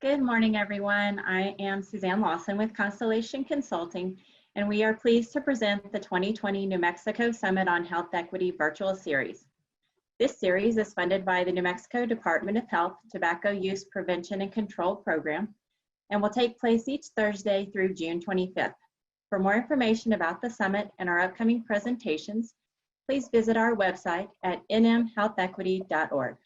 Good morning, everyone. I am Suzanne Lawson with Constellation Consulting, and we are pleased to present the 2020 New Mexico Summit on Health Equity virtual series. This series is funded by the New Mexico Department of Health Tobacco Use Prevention and Control Program and will take place each Thursday through June 25th. For more information about the summit and our upcoming presentations, please visit our website at nmhealthequity.org.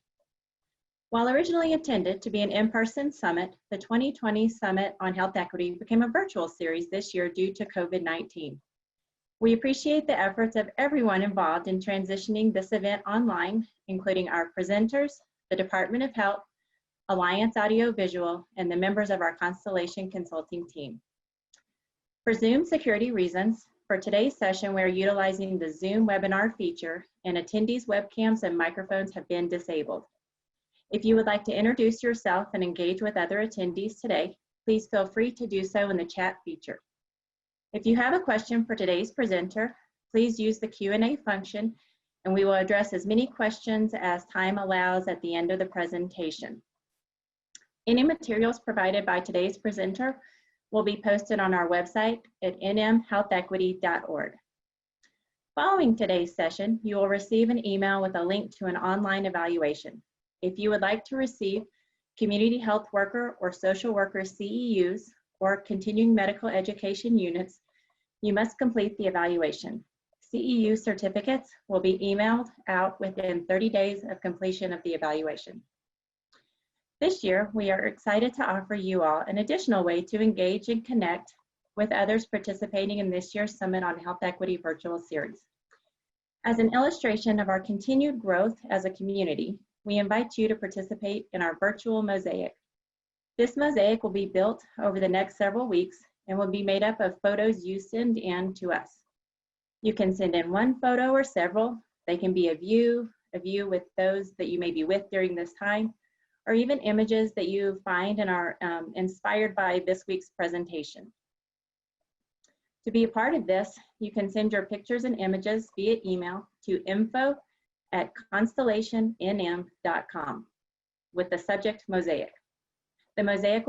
While originally intended to be an in-person summit, the 2020 Summit on Health Equity became a virtual series this year due to COVID-19. We appreciate the efforts of everyone involved in transitioning this event online, including our presenters, the Department of Health, Alliance Audio Visual, and the members of our Constellation Consulting team. For Zoom security reasons, for today's session, we are utilizing the Zoom webinar feature, and attendees' webcams and microphones have been disabled. If you would like to introduce yourself and engage with other attendees today, please feel free to do so in the chat feature. If you have a question for today's presenter, please use the Q&A function, and we will address as many questions as time allows at the end of the presentation. Any materials provided by today's presenter will be posted on our website at nmhealthequity.org. Following today's session, you will receive an email with a link to an online evaluation. If you would like to receive community health worker or social worker CEUs or continuing medical education units, you must complete the evaluation. CEU certificates will be emailed out within 30 days of completion of the evaluation. This year, we are excited to offer you all an additional way to engage and connect with others participating in this year's Summit on Health Equity virtual series. As an illustration of our continued growth as a community, we invite you to participate in our virtual mosaic. This mosaic will be built over the next several weeks and will be made up of photos you send in to us. You can send in one photo or several. They can be of you with those that you may be with during this time, or even images that you find and are inspired by this week's presentation. To be a part of this, you can send your pictures and images via email to info@constellationnm.com with the subject Mosaic. The Mosaic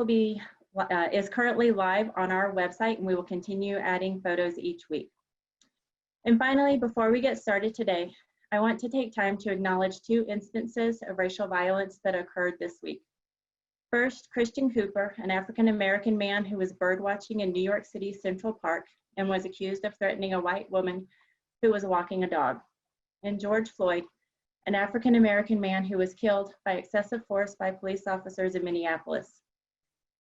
is currently live on our website, and we will continue adding photos each week. And finally, before we get started today, I want to take time to acknowledge 2 instances of racial violence that occurred this week. First, Christian Cooper, an African-American man who was birdwatching in New York City's Central Park and was accused of threatening a white woman who was walking a dog. And George Floyd, an African-American man who was killed by excessive force by police officers in Minneapolis.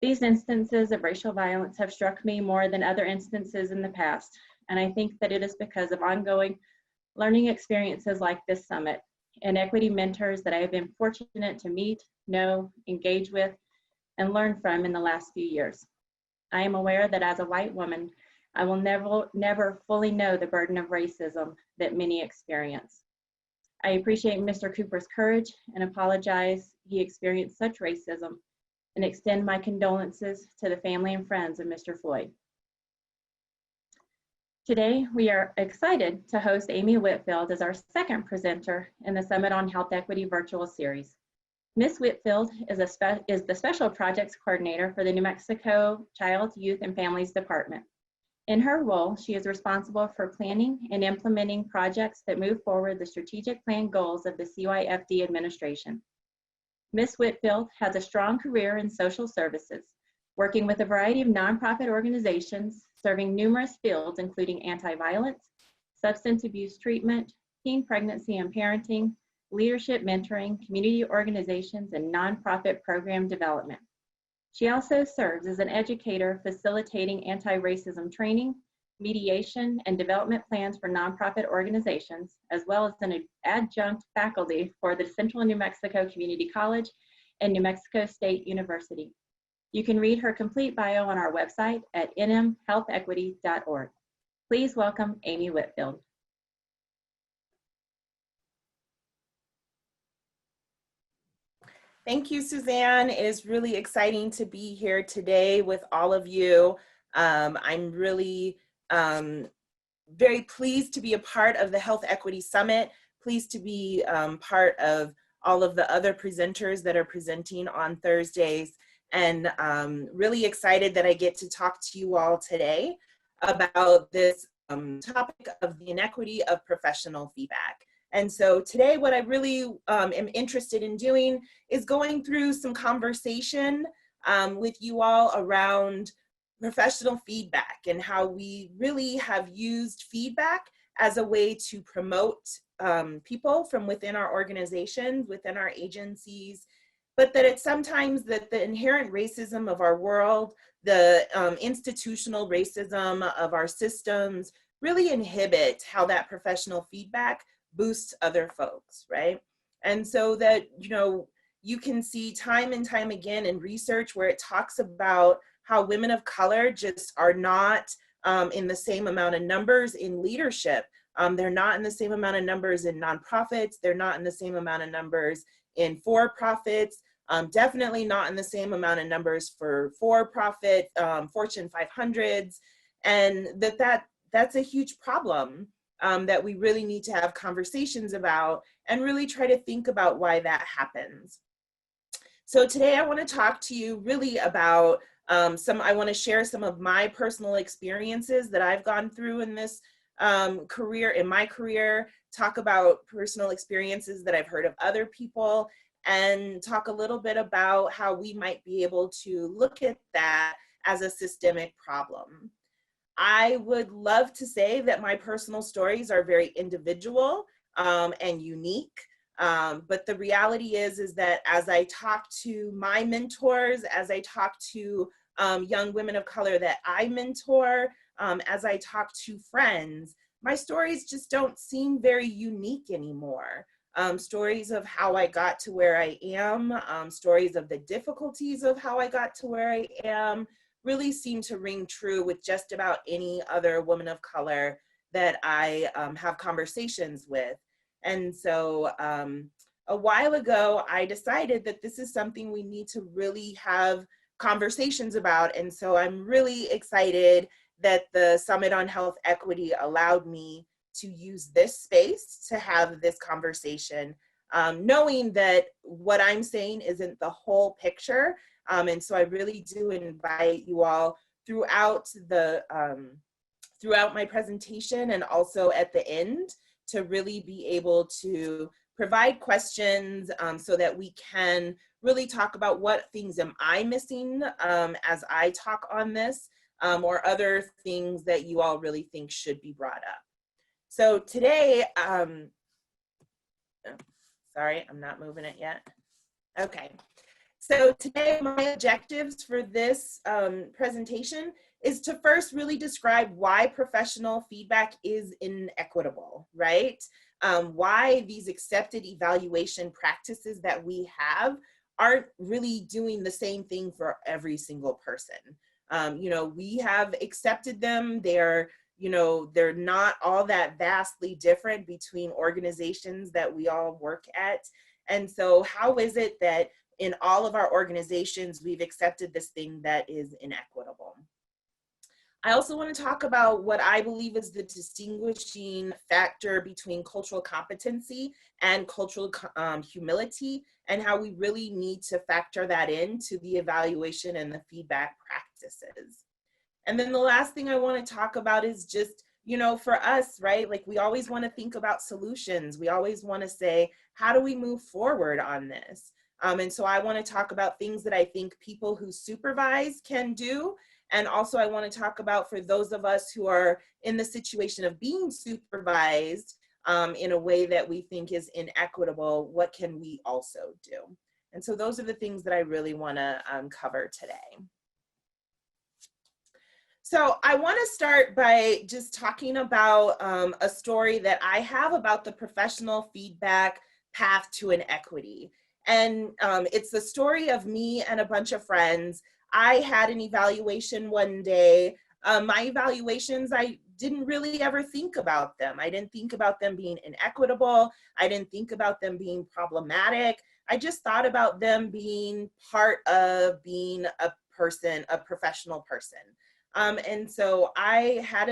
These instances of racial violence have struck me more than other instances in the past, and I think that it is because of ongoing learning experiences like this summit and equity mentors that I have been fortunate to meet, know, engage with, and learn from in the last few years. I am aware that as a white woman, I will never fully know the burden of racism that many experience. I appreciate Mr. Cooper's courage and apologize he experienced such racism, and extend my condolences to the family and friends of Mr. Floyd. Today, we are excited to host Amy Whitfield as our second presenter in the Summit on Health Equity virtual series. Ms. Whitfield is the Special Projects Coordinator for the New Mexico Child, Youth, and Families Department. In her role, she is responsible for planning and implementing projects that move forward the strategic plan goals of the CYFD administration. Ms. Whitfield has a strong career in social services, working with a variety of nonprofit organizations, serving numerous fields including anti-violence, substance abuse treatment, teen pregnancy and parenting, leadership mentoring, community organizations, and nonprofit program development. She also serves as an educator facilitating anti-racism training, mediation, and development plans for nonprofit organizations, as well as an adjunct faculty for the Central New Mexico Community College and New Mexico State University. You can read her complete bio on our website at nmhealthequity.org. Please welcome Amy Whitfield. Thank you, Suzanne. It is really exciting to be here today with all of you. I'm really very pleased to be a part of the Health Equity Summit, pleased to be part of all of the other presenters that are presenting on Thursdays, and really excited that I get to talk to you all today about this topic of the inequity of professional feedback. And so today what I really am interested in doing is going through some conversation with you all around professional feedback and how we really have used feedback as a way to promote people from within our organizations, within our agencies, but that it's sometimes that the inherent racism of our world, the institutional racism of our systems really inhibit how that professional feedback boosts other folks, right? And so that, you know, you can see time and time again in research where it talks about how women of color just are not in the same amount of numbers in leadership. They're not in the same amount of numbers in nonprofits. They're not in the same amount of numbers in for-profits. Definitely not in the same amount of numbers for-profit Fortune 500s. And that's a huge problem that we really need to have conversations about and really try to think about why that happens. So today I want to talk to you really about I want to share some of my personal experiences that I've gone through in this in my career, talk about personal experiences that I've heard of other people, and talk a little bit about how we might be able to look at that as a systemic problem. I would love to say that my personal stories are very individual and unique. But the reality is that as I talk to my mentors, as I talk to young women of color that I mentor, as I talk to friends, my stories just don't seem very unique anymore. Stories of how I got to where I am, stories of the difficulties of how I got to where I am, really seem to ring true with just about any other woman of color that I have conversations with. And so a while ago, I decided that this is something we need to really have conversations about. And so I'm really excited that the Summit on Health Equity allowed me to use this space to have this conversation, knowing that what I'm saying isn't the whole picture. And so I really do invite you all throughout my presentation and also at the end to really be able to provide questions so that we can really talk about what things am I missing as I talk on this, or other things that you all really think should be brought up. So today, sorry, I'm not moving it yet. Okay. So today, my objectives for this presentation is to first really describe why professional feedback is inequitable, right? Why these accepted evaluation practices that we have aren't really doing the same thing for every single person. You know, we have accepted them. They're not all that vastly different between organizations that we all work at. And so how is it that in all of our organizations, we've accepted this thing that is inequitable? I also want to talk about what I believe is the distinguishing factor between cultural competency and cultural humility, and how we really need to factor that into the evaluation and the feedback practices. And then the last thing I want to talk about is just, you know, for us, right? Like we always want to think about solutions. We always want to say, how do we move forward on this? And so I want to talk about things that I think people who supervise can do. And also I want to talk about for those of us who are in the situation of being supervised in a way that we think is inequitable, what can we also do? And so those are the things that I really want to cover today. So I want to start by just talking about a story that I have about the professional feedback path to inequity. And it's the story of me and a bunch of friends. I had an evaluation one day. My evaluations, I didn't really ever think about them. I didn't think about them being inequitable. I didn't think about them being problematic. I just thought about them being part of being a person, a professional person. And so I had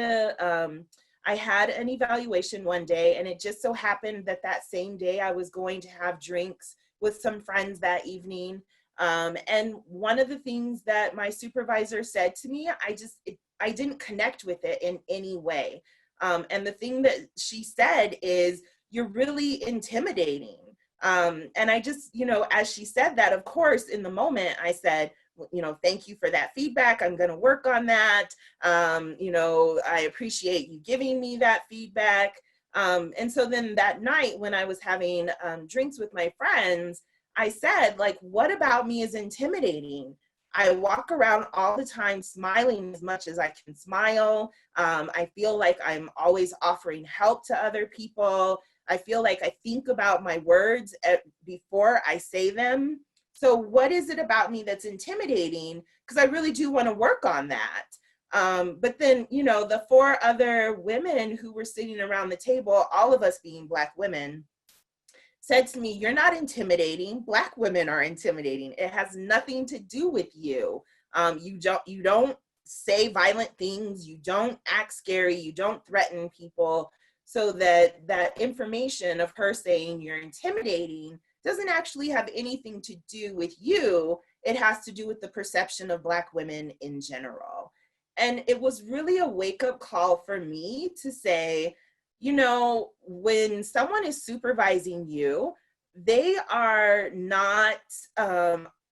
an evaluation one day, and it just so happened that that same day I was going to have drinks with some friends that evening. And one of the things that my supervisor said to me, I didn't connect with it in any way. And the thing that she said is, "You're really intimidating." And I just, as she said that, of course, in the moment, I said, "Thank you for that feedback. I'm going to work on that. I appreciate you giving me that feedback." And so then that night when I was having drinks with my friends, I said, like, what about me is intimidating? I walk around all the time smiling as much as I can smile. I feel like I'm always offering help to other people. I feel like I think about my words before I say them. So what is it about me that's intimidating? Because I really do want to work on that. But then, the 4 other women who were sitting around the table, all of us being Black women, said to me, "You're not intimidating. Black women are intimidating. It has nothing to do with you. You don't say violent things. You don't act scary. You don't threaten people." So that information of her saying you're intimidating doesn't actually have anything to do with you. It has to do with the perception of Black women in general. And it was really a wake-up call for me to say, when someone is supervising you, they are not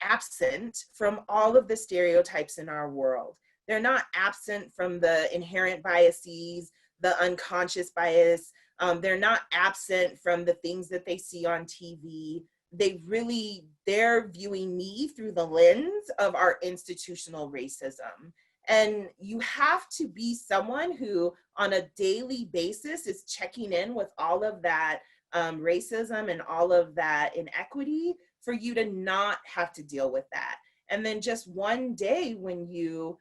absent from all of the stereotypes in our world. They're not absent from the inherent biases, the unconscious bias. They're not absent from the things that they see on TV. They're viewing me through the lens of our institutional racism. And you have to be someone who on a daily basis is checking in with all of that racism and all of that inequity for you to not have to deal with that. And then just one day when you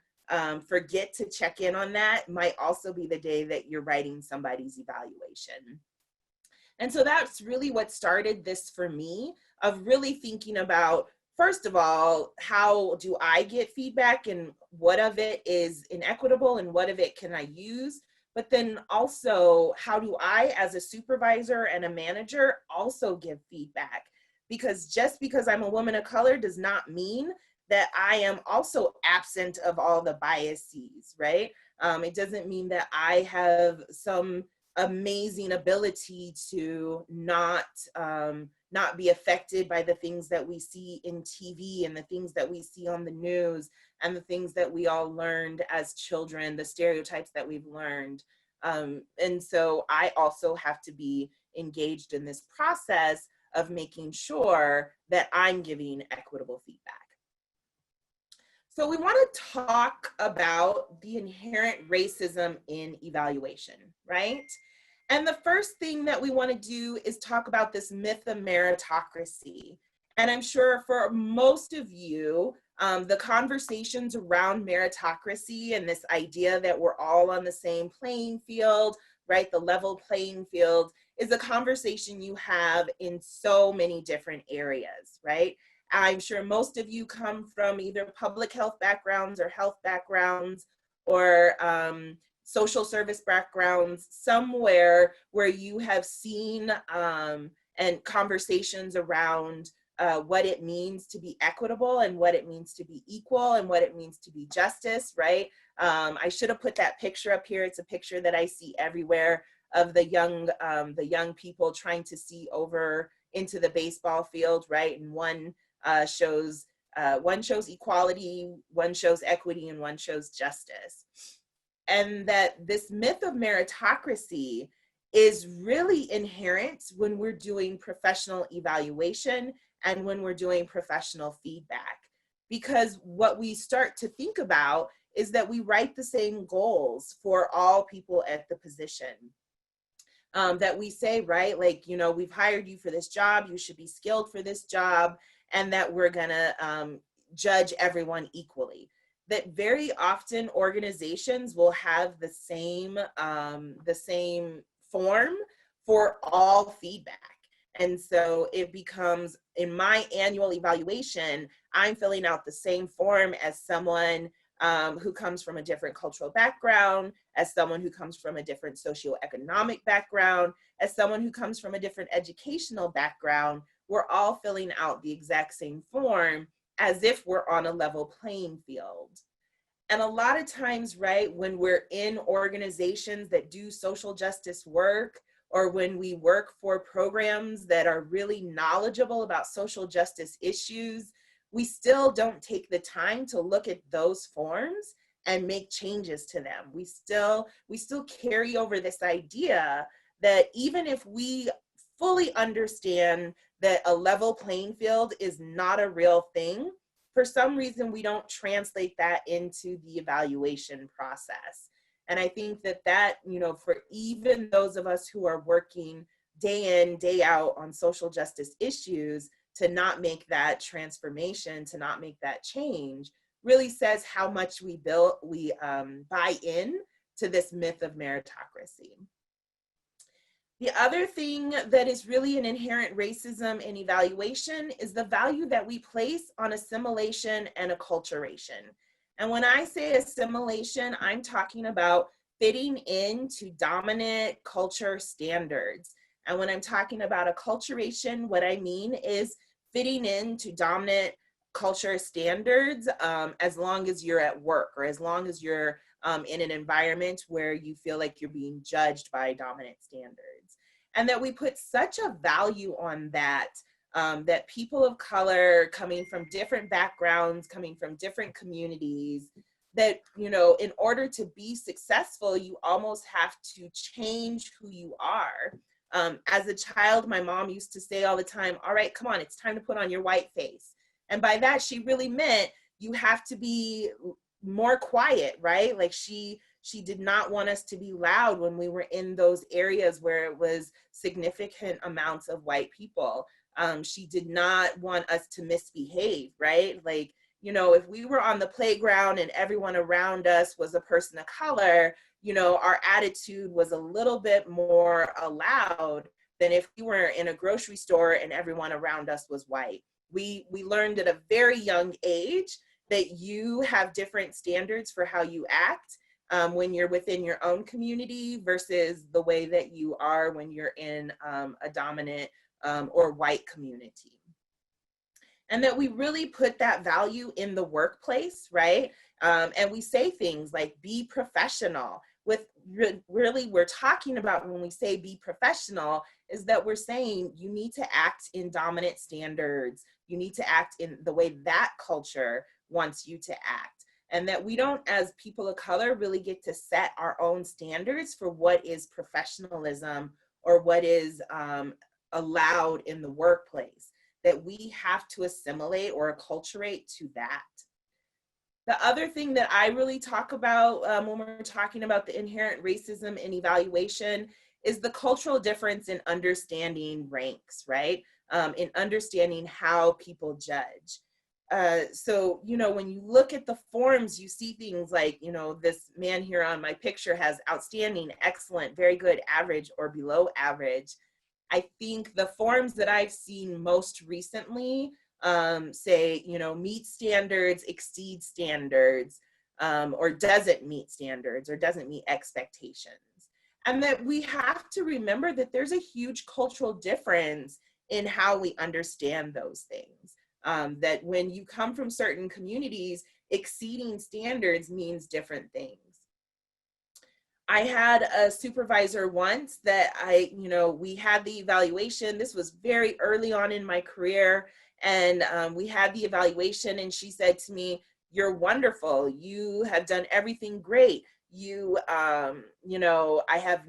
forget to check in on that might also be the day that you're writing somebody's evaluation. And so that's really what started this for me, of really thinking about, first of all, how do I get feedback and what of it is inequitable and what of it can I use? But then also, how do I, as a supervisor and a manager, also give feedback? Because just because I'm a woman of color does not mean that I am also absent of all the biases, right? It doesn't mean that I have some amazing ability to not be affected by the things that we see in TV and the things that we see on the news and the things that we all learned as children, the stereotypes that we've learned. And so I also have to be engaged in this process of making sure that I'm giving equitable feedback. So we want to talk about the inherent racism in evaluation, right? And the first thing that we want to do is talk about this myth of meritocracy. And I'm sure for most of you, the conversations around meritocracy and this idea that we're all on the same playing field, right, the level playing field, is a conversation you have in so many different areas, right? I'm sure most of you come from either public health backgrounds or health backgrounds or social service backgrounds, somewhere where you have seen and conversations around what it means to be equitable and what it means to be equal and what it means to be justice, right? I should have put that picture up here. It's a picture that I see everywhere of the young people trying to see over into the baseball field, right? And one shows equality, one shows equity, and one shows justice. And that this myth of meritocracy is really inherent when we're doing professional evaluation and when we're doing professional feedback. Because what we start to think about is that we write the same goals for all people at the position. That we say, right, like, we've hired you for this job, you should be skilled for this job, and that we're gonna judge everyone equally. That very often organizations will have the same form for all feedback. And so it becomes, in my annual evaluation, I'm filling out the same form as someone who comes from a different cultural background, as someone who comes from a different socioeconomic background, as someone who comes from a different educational background. We're all filling out the exact same form as if we're on a level playing field. And a lot of times, right, when we're in organizations that do social justice work, or when we work for programs that are really knowledgeable about social justice issues, we still don't take the time to look at those forms and make changes to them. We still carry over this idea that even if we fully understand that a level playing field is not a real thing, for some reason we don't translate that into the evaluation process. And I think that, you know, for even those of us who are working day in, day out on social justice issues, to not make that transformation, to not make that change, really says how much we buy in to this myth of meritocracy. The other thing that is really an inherent racism in evaluation is the value that we place on assimilation and acculturation. And when I say assimilation, I'm talking about fitting into dominant culture standards. And when I'm talking about acculturation, what I mean is fitting into dominant culture standards as long as you're at work, or as long as you're in an environment where you feel like you're being judged by dominant standards. And that we put such a value on that, that people of color coming from different backgrounds, coming from different communities, that, you know, in order to be successful, you almost have to change who you are. As a child, my mom used to say all the time, all right, come on, it's time to put on your white face. And by that, she really meant you have to be more quiet, right? Like she did not want us to be loud when we were in those areas where it was significant amounts of white people. She did not want us to misbehave, right? Like, you know, if we were on the playground and everyone around us was a person of color, you know, our attitude was a little bit more allowed than if we were in a grocery store and everyone around us was white. We learned at a very young age that you have different standards for how you act when you're within your own community versus the way that you are when you're in a dominant or white community. And that we really put that value in the workplace, right? And we say things like be professional. With really, we're talking about when we say be professional is that we're saying you need to act in dominant standards. You need to act in the way that culture wants you to act. And that we don't, as people of color, really get to set our own standards for what is professionalism or what is allowed in the workplace. That we have to assimilate or acculturate to that. The other thing that I really talk about when we're talking about the inherent racism in evaluation is the cultural difference in understanding ranks, right? In understanding how people judge. So, you know, when you look at the forms, you see things like, you know, this man here on my picture has outstanding, excellent, very good, average, or below average. I think the forms that I've seen most recently say, you know, meet standards, exceed standards, or doesn't meet standards, or doesn't meet expectations. And that we have to remember that there's a huge cultural difference in how we understand those things. That when you come from certain communities, exceeding standards means different things. I had a supervisor once that we had the evaluation. This was very early on in my career. And we had the evaluation and she said to me, "You're wonderful. You have done everything great. I have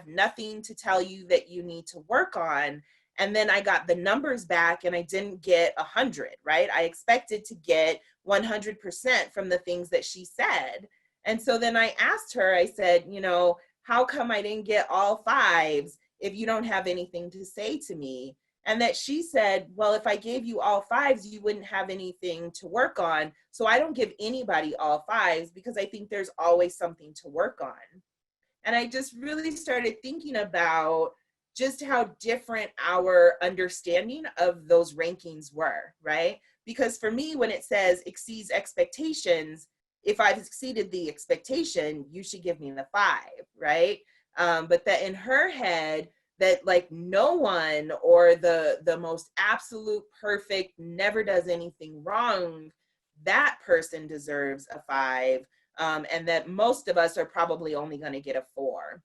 nothing to tell you that you need to work on." And then I got the numbers back and I didn't get 100, right? I expected to get 100% from the things that she said. And so then I asked her, I said, you know, how come I didn't get all fives if you don't have anything to say to me? And that she said, well, if I gave you all fives, you wouldn't have anything to work on. So I don't give anybody all fives because I think there's always something to work on. And I just really started thinking about just how different our understanding of those rankings were, right? Because for me, when it says exceeds expectations, if I've exceeded the expectation, you should give me the 5, right? But that in her head, that like no one, or the most absolute perfect, never does anything wrong, that person deserves a 5, and that most of us are probably only going to get a 4.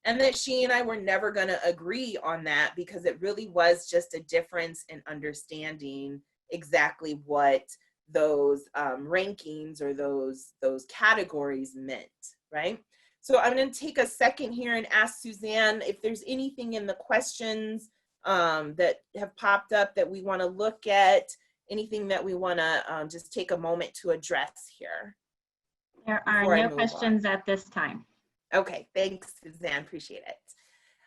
And that she and I were never going to agree on that, because it really was just a difference in understanding exactly what those rankings or those categories meant, right? So I'm going to take a second here and ask Suzanne if there's anything in the questions that have popped up that we want to look at, anything that we want to just take a moment to address here. There are no questions at this time. Okay, thanks, Suzanne, appreciate it.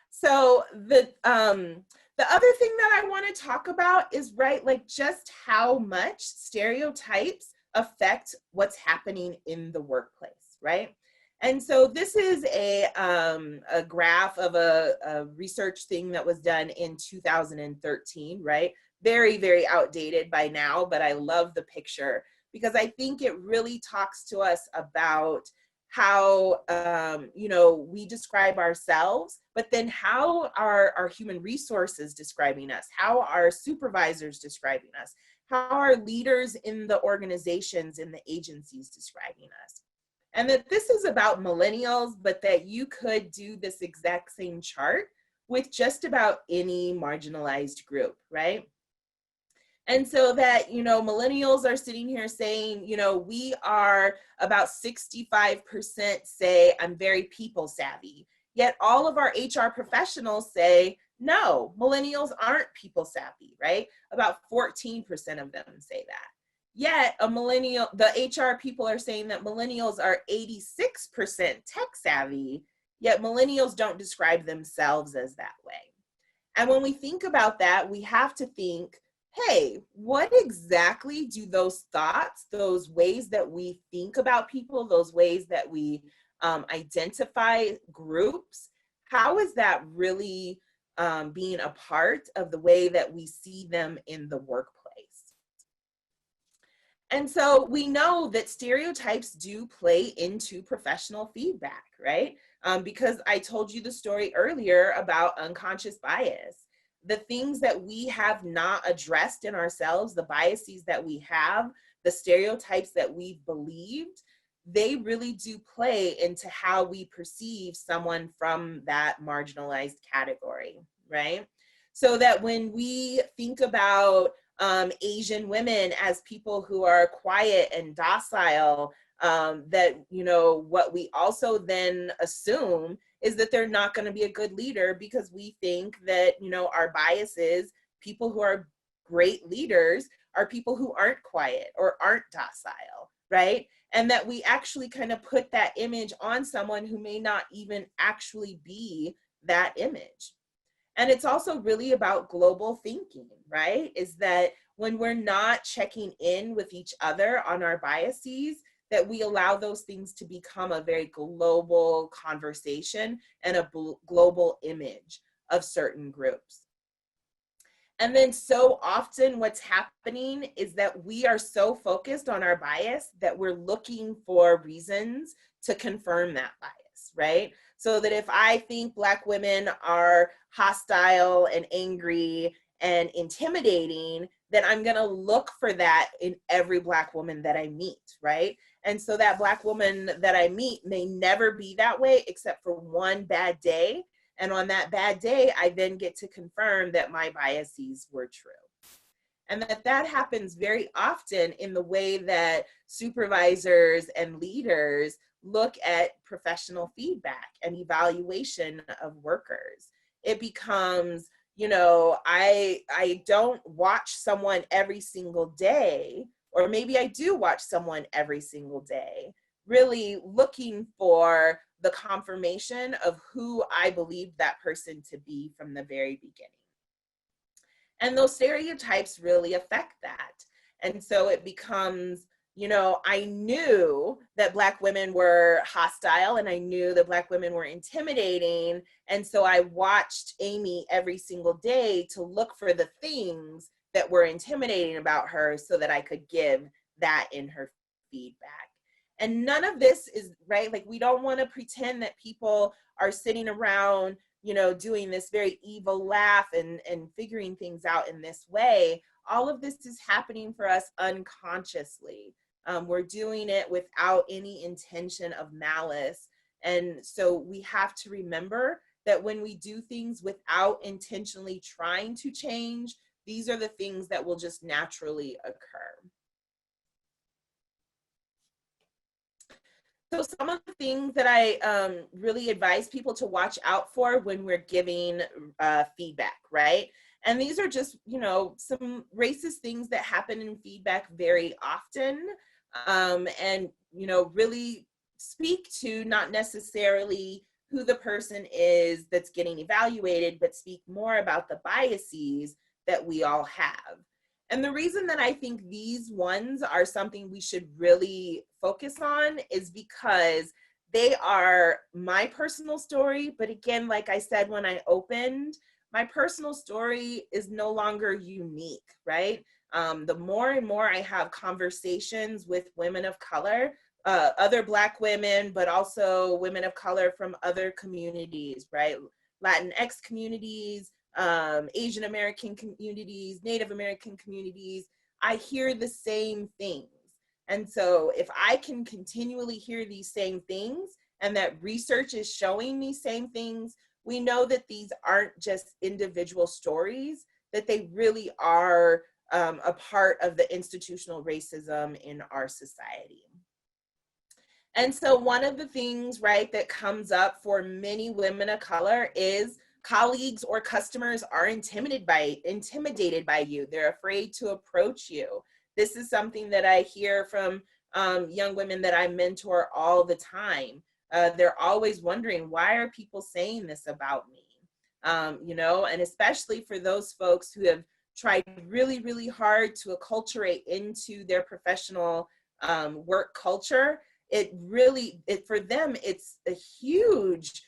So the other thing that I want to talk about is, right, like just how much stereotypes affect what's happening in the workplace, right? And so this is a graph of a research thing that was done in 2013, right? Very, very outdated by now, but I love the picture because I think it really talks to us about how, you know, we describe ourselves, but then how are our human resources describing us? How are supervisors describing us? How are leaders in the organizations, in the agencies describing us? And that this is about millennials, but that you could do this exact same chart with just about any marginalized group, right? And so that, you know, millennials are sitting here saying, you know, we are about 65% say, I'm very people savvy. Yet all of our HR professionals say, no, millennials aren't people savvy, right? About 14% of them say that. Yet a millennial, the HR people are saying that millennials are 86% tech savvy, yet millennials don't describe themselves as that way. And when we think about that, we have to think, hey, what exactly do those thoughts, those ways that we think about people, those ways that we identify groups, how is that really being a part of the way that we see them in the workplace? And so we know that stereotypes do play into professional feedback, right? Because I told you the story earlier about unconscious bias. The things that we have not addressed in ourselves, the biases that we have, the stereotypes that we've believed, they really do play into how we perceive someone from that marginalized category, right? So that when we think about Asian women as people who are quiet and docile, that, you know, what we also then assume is that they're not going to be a good leader, because we think that, you know, our biases, people who are great leaders are people who aren't quiet or aren't docile, right? And that we actually kind of put that image on someone who may not even actually be that image. And it's also really about global thinking, right? Is that when we're not checking in with each other on our biases, that we allow those things to become a very global conversation and a global image of certain groups. And then so often what's happening is that we are so focused on our bias that we're looking for reasons to confirm that bias, right? So that if I think Black women are hostile and angry and intimidating, then I'm gonna look for that in every Black woman that I meet, right? And so that Black woman that I meet may never be that way except for one bad day. And on that bad day, I then get to confirm that my biases were true. And that happens very often in the way that supervisors and leaders look at professional feedback and evaluation of workers. It becomes, you know, I don't watch someone every single day, or maybe I do watch someone every single day, really looking for the confirmation of who I believe that person to be from the very beginning. And those stereotypes really affect that. And so it becomes, you know, I knew that Black women were hostile and I knew that Black women were intimidating. And so I watched Amy every single day to look for the things that were intimidating about her so that I could give that in her feedback. And none of this is right. Like, we don't want to pretend that people are sitting around doing this very evil laugh and figuring things out in this way. All of this is happening for us unconsciously. We're doing it without any intention of malice. And so we have to remember that when we do things without intentionally trying to change, these are the things that will just naturally occur. So some of the things that I really advise people to watch out for when we're giving feedback, right? And these are just, some racist things that happen in feedback very often, and, really speak to not necessarily who the person is that's getting evaluated, but speak more about the biases that we all have. And the reason that I think these ones are something we should really focus on is because they are my personal story. But again, like I said when I opened, my personal story is no longer unique, right? The more and more I have conversations with women of color, other Black women, but also women of color from other communities, right? Latinx communities, Asian American communities, Native American communities, I hear the same things. And so if I can continually hear these same things and that research is showing these same things, we know that these aren't just individual stories, that they really are a part of the institutional racism in our society. And so one of the things, right, that comes up for many women of color is colleagues or customers are intimidated by you. They're afraid to approach you. This is something that I hear from young women that I mentor all the time. They're always wondering, why are people saying this about me? And especially for those folks who have tried really, really hard to acculturate into their professional work culture. For them, it's a huge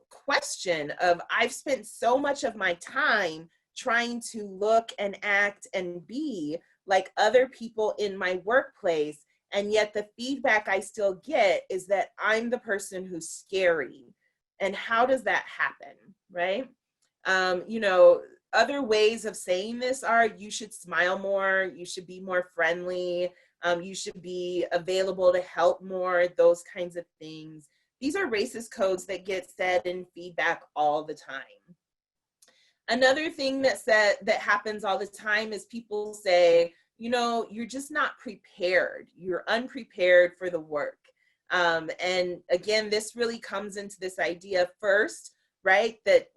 question of, I've spent so much of my time trying to look and act and be like other people in my workplace, and yet the feedback I still get is that I'm the person who's scary. And how does that happen, right? Other ways of saying this are, you should smile more, you should be more friendly, you should be available to help more, those kinds of things. These are racist codes that get said in feedback all the time. Another thing that happens all the time is people say, you're just not prepared. You're unprepared for the work. And again, this really comes into this idea first, right? That,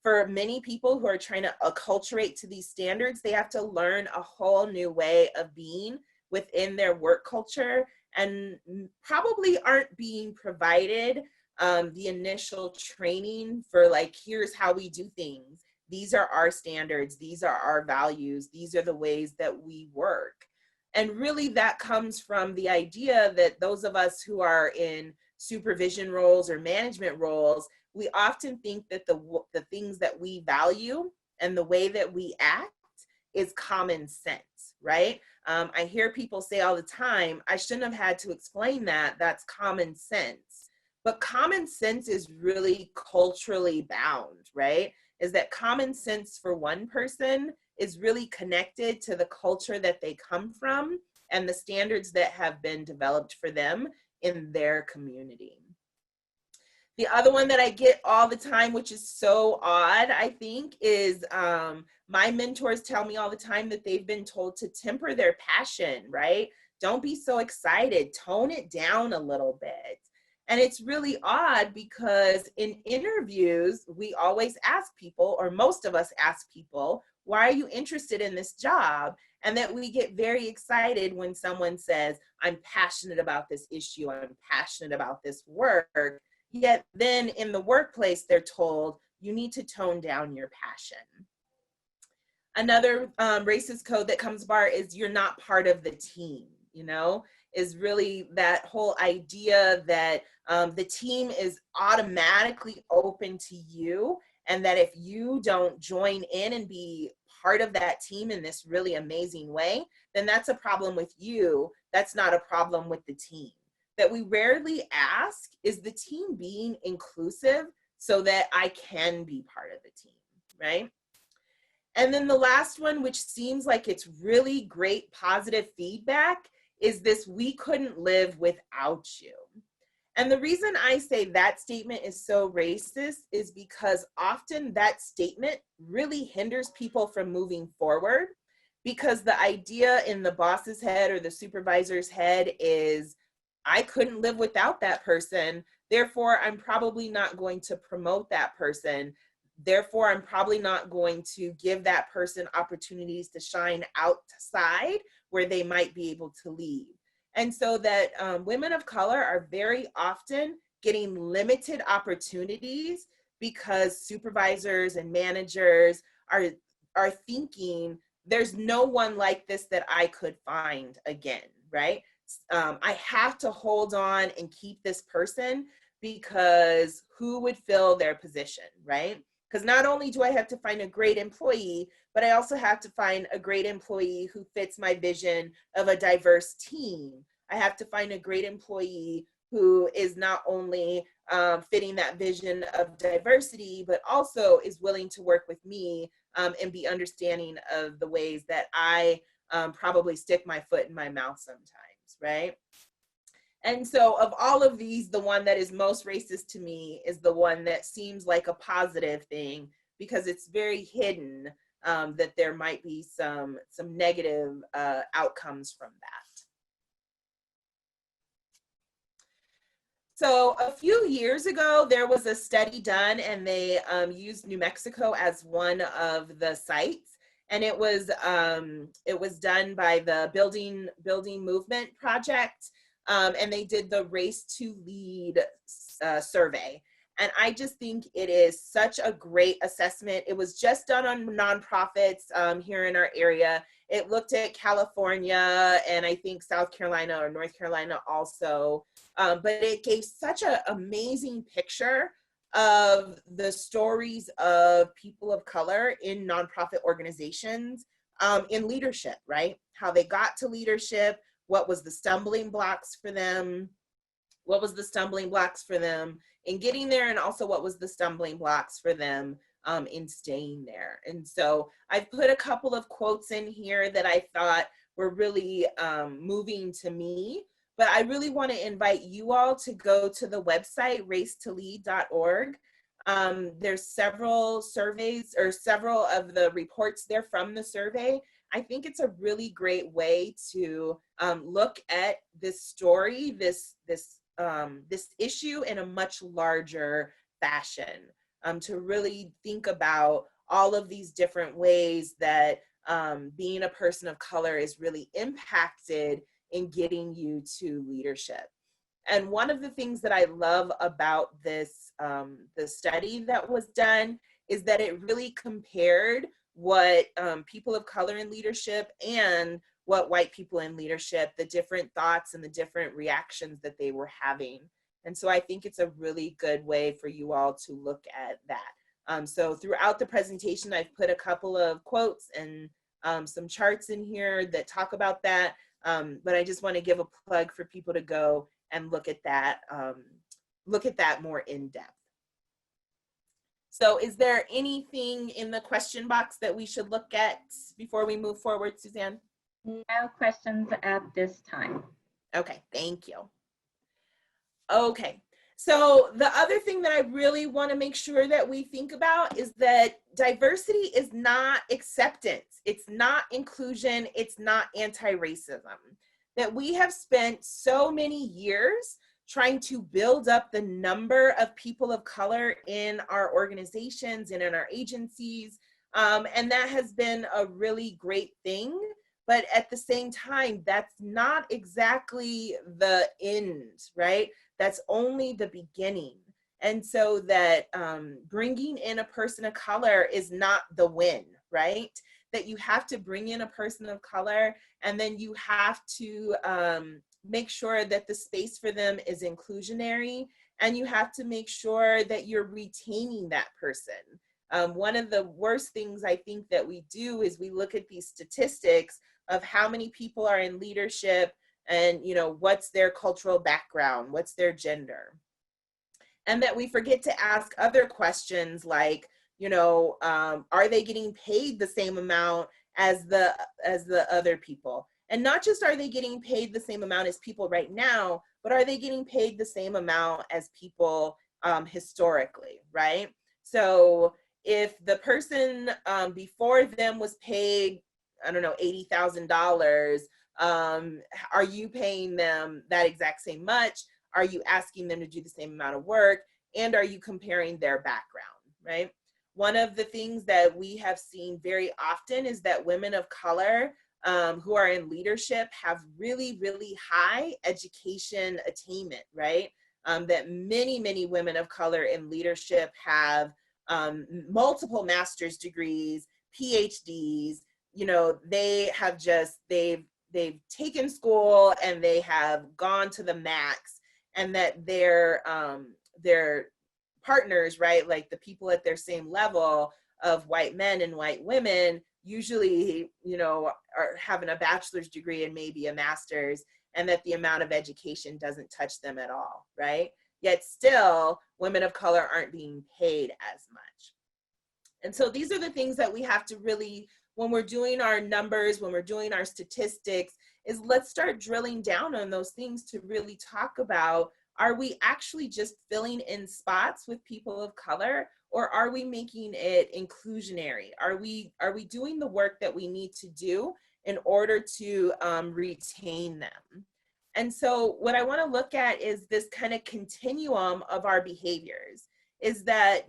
for many people who are trying to acculturate to these standards, they have to learn a whole new way of being within their work culture, and probably aren't being provided the initial training for, like, here's how we do things. These are our standards. These are our values. These are the ways that we work. And really that comes from the idea that those of us who are in supervision roles or management roles, we often think that the things that we value and the way that we act is common sense, right? I hear people say all the time, I shouldn't have had to explain that, that's common sense. But common sense is really culturally bound, right? Is that common sense for one person is really connected to the culture that they come from and the standards that have been developed for them in their community. The other one that I get all the time, which is so odd, I think, is my mentors tell me all the time that they've been told to temper their passion, right? Don't be so excited, tone it down a little bit. And it's really odd because in interviews, we always ask people, or most of us ask people, why are you interested in this job? And that we get very excited when someone says, I'm passionate about this issue, I'm passionate about this work. Yet then in the workplace, they're told, you need to tone down your passion. Another racist code that comes apart is you're not part of the team, is really that whole idea that the team is automatically open to you, and that if you don't join in and be part of that team in this really amazing way, then that's a problem with you. That's not a problem with the team. That we rarely ask, is the team being inclusive so that I can be part of the team, right? And then the last one, which seems like it's really great positive feedback, is this: we couldn't live without you. And the reason I say that statement is so racist is because often that statement really hinders people from moving forward, because the idea in the boss's head or the supervisor's head is, I couldn't live without that person, therefore I'm probably not going to promote that person. Therefore, I'm probably not going to give that person opportunities to shine outside where they might be able to lead. And so that women of color are very often getting limited opportunities because supervisors and managers are thinking, there's no one like this that I could find again, right? I have to hold on and keep this person because who would fill their position, right? Because not only do I have to find a great employee, but I also have to find a great employee who fits my vision of a diverse team. I have to find a great employee who is not only fitting that vision of diversity, but also is willing to work with me and be understanding of the ways that I probably stick my foot in my mouth sometimes, right? And so of all of these, the one that is most racist to me is the one that seems like a positive thing, because it's very hidden that there might be some negative outcomes from that. So a few years ago, there was a study done, and they used New Mexico as one of the sites. And it was done by the Building Movement Project. And they did the Race to Lead survey. And I just think it is such a great assessment. It was just done on nonprofits here in our area. It looked at California and I think South Carolina or North Carolina also. But it gave such an amazing picture of the stories of people of color in nonprofit organizations in leadership, right? How they got to leadership, what was the stumbling blocks for them, in getting there, and also what was the stumbling blocks for them in staying there. And so I've put a couple of quotes in here that I thought were really moving to me, but I really want to invite you all to go to the website, racetolead.org. There's several surveys or several of the reports there from the survey. I think it's a really great way to look at this story, this issue in a much larger fashion, to really think about all of these different ways that being a person of color is really impacted in getting you to leadership. And one of the things that I love about this, the study that was done, is that it really compared what people of color in leadership and what white people in leadership, the different thoughts and the different reactions that they were having. And so I think it's a really good way for you all to look at that. So throughout the presentation, I've put a couple of quotes and some charts in here that talk about that. But I just want to give a plug for people to go and look at that more in depth. So is there anything in the question box that we should look at before we move forward, Suzanne? No questions at this time. Okay, thank you. Okay, so the other thing that I really want to make sure that we think about is that diversity is not acceptance. It's not inclusion. It's not anti-racism. That we have spent so many years trying to build up the number of people of color in our organizations and in our agencies. And that has been a really great thing. But at the same time, that's not exactly the end, right? That's only the beginning. And so that bringing in a person of color is not the win, right? That you have to bring in a person of color, and then you have to make sure that the space for them is inclusionary, and you have to make sure that you're retaining that person. One of the worst things I think that we do is we look at these statistics of how many people are in leadership and, you know, what's their cultural background, what's their gender. And that we forget to ask other questions like, are they getting paid the same amount as the other people? And not just are they getting paid the same amount as people right now, but are they getting paid the same amount as people historically, right? So if the person before them was paid, I don't know, $80,000, are you paying them that exact same much? Are you asking them to do the same amount of work? And are you comparing their background, right? One of the things that we have seen very often is that women of color who are in leadership have really, really high education attainment, right? That many, many women of color in leadership have multiple master's degrees, PhDs. They have just, they've taken school and they have gone to the max, and that their partners, right, like the people at their same level of white men and white women, usually, are having a bachelor's degree and maybe a master's, and that the amount of education doesn't touch them at all, right? Yet still, women of color aren't being paid as much. And so these are the things that we have to really, when we're doing our numbers, when we're doing our statistics, is let's start drilling down on those things to really talk about, are we actually just filling in spots with people of color, or are we making it inclusionary? Are we doing the work that we need to do in order to retain them? And so what I want to look at is this kind of continuum of our behaviors, is that,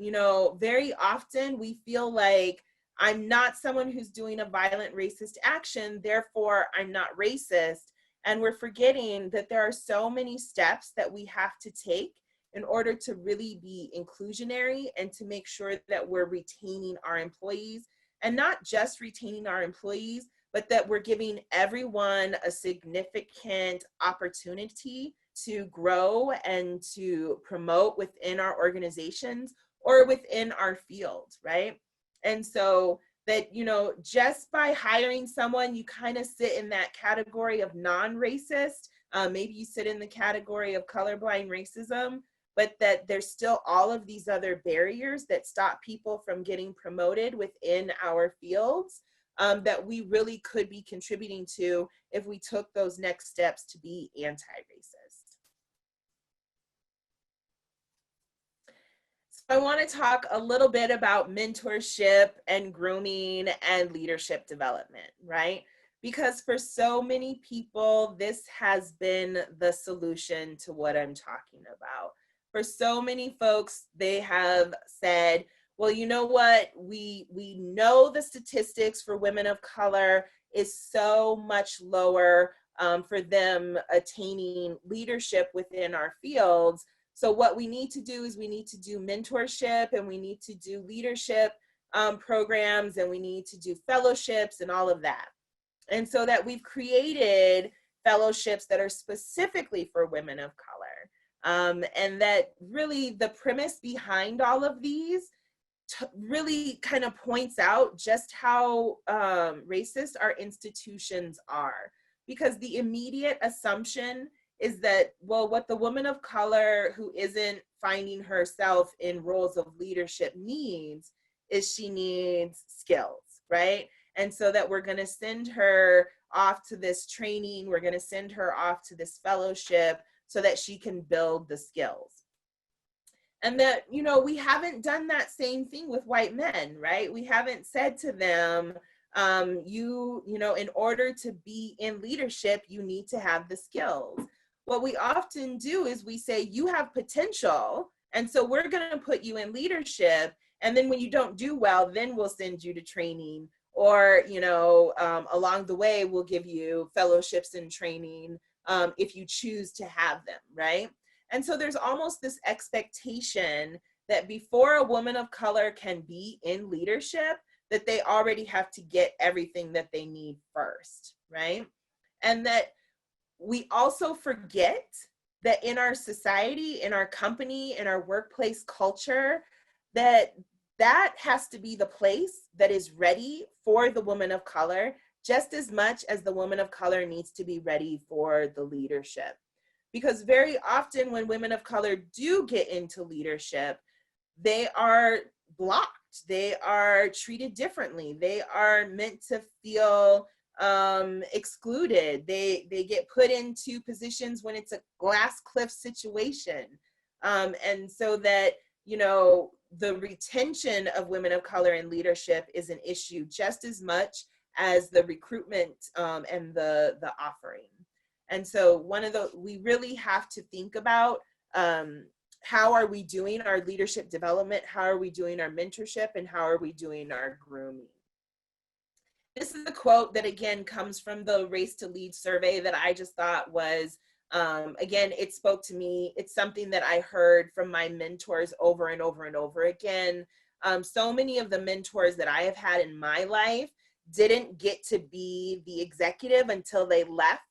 very often we feel like I'm not someone who's doing a violent racist action, therefore I'm not racist. And we're forgetting that there are so many steps that we have to take in order to really be inclusionary and to make sure that we're retaining our employees, and not just retaining our employees, but that we're giving everyone a significant opportunity to grow and to promote within our organizations or within our field, right? And so that, just by hiring someone, you kind of sit in that category of non-racist. Maybe you sit in the category of colorblind racism, but that there's still all of these other barriers that stop people from getting promoted within our fields, that we really could be contributing to if we took those next steps to be anti-racist. I want to talk a little bit about mentorship and grooming and leadership development, right? Because for so many people, this has been the solution to what I'm talking about. For so many folks, they have said, well, you know what? We know the statistics for women of color is so much lower for them attaining leadership within our fields. So what we need to do is we need to do mentorship, and we need to do leadership programs, and we need to do fellowships and all of that. And so that we've created fellowships that are specifically for women of color. And that really the premise behind all of these really kind of points out just how racist our institutions are. Because the immediate assumption is that, well, what the woman of color who isn't finding herself in roles of leadership needs is she needs skills, right? And so that we're going to send her off to this training, we're going to send her off to this fellowship so that she can build the skills. And that, we haven't done that same thing with white men, right? We haven't said to them, in order to be in leadership, you need to have the skills. What we often do is we say, you have potential, and so we're going to put you in leadership. And then when you don't do well, then we'll send you to training, or, along the way, we'll give you fellowships and training if you choose to have them, right? And so there's almost this expectation that before a woman of color can be in leadership, that they already have to get everything that they need first, right? And that we also forget that in our society, in our company, in our workplace culture, that has to be the place that is ready for the woman of color, just as much as the woman of color needs to be ready for the leadership. because very often when women of color do get into leadership, they are blocked, they are treated differently, they are meant to feel excluded, they get put into positions when it's a glass cliff situation, and so that, you know, the retention of women of color in leadership is an issue just as much as the recruitment and the offering. And so we really have to think about how are we doing our leadership development, how are we doing our mentorship, and how are we doing our grooming. This is a quote that again comes from the Race to Lead survey that I just thought was, again, it spoke to me. It's something that I heard from my mentors over and over and over again. So many of the mentors that I have had in my life didn't get to be the executive until they left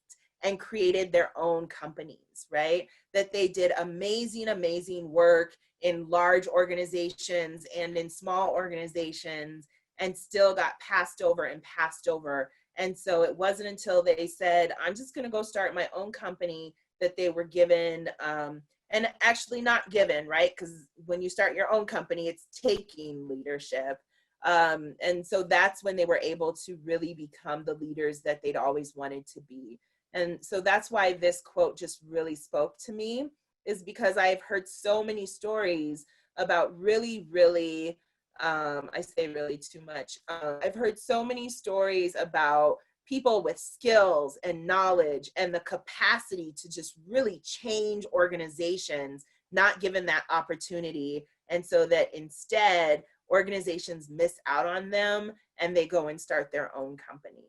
and created their own companies, right? That they did amazing, amazing work in large organizations and in small organizations, and still got passed over and passed over. And so it wasn't until they said, I'm just going to go start my own company, that they were given, and actually not given, right? Because when you start your own company, it's taking leadership. And so that's when they were able to really become the leaders that they'd always wanted to be. And so that's why this quote just really spoke to me, is because I've heard so many stories about really, really, I say really too much. I've heard so many stories about people with skills and knowledge and the capacity to just really change organizations, not given that opportunity. And so that instead, organizations miss out on them and they go and start their own companies.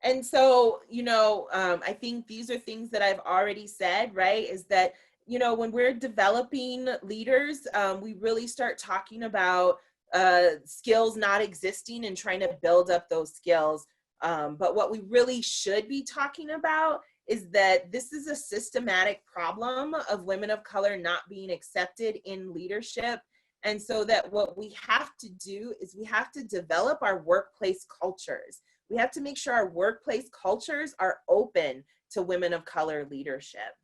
And so, you know, I think these are things that I've already said, right? Is that, you know, when we're developing leaders, we really start talking about skills not existing and trying to build up those skills. But what we really should be talking about is that this is a systematic problem of women of color not being accepted in leadership. And so that what we have to do is we have to develop our workplace cultures. We have to make sure our workplace cultures are open to women of color leadership.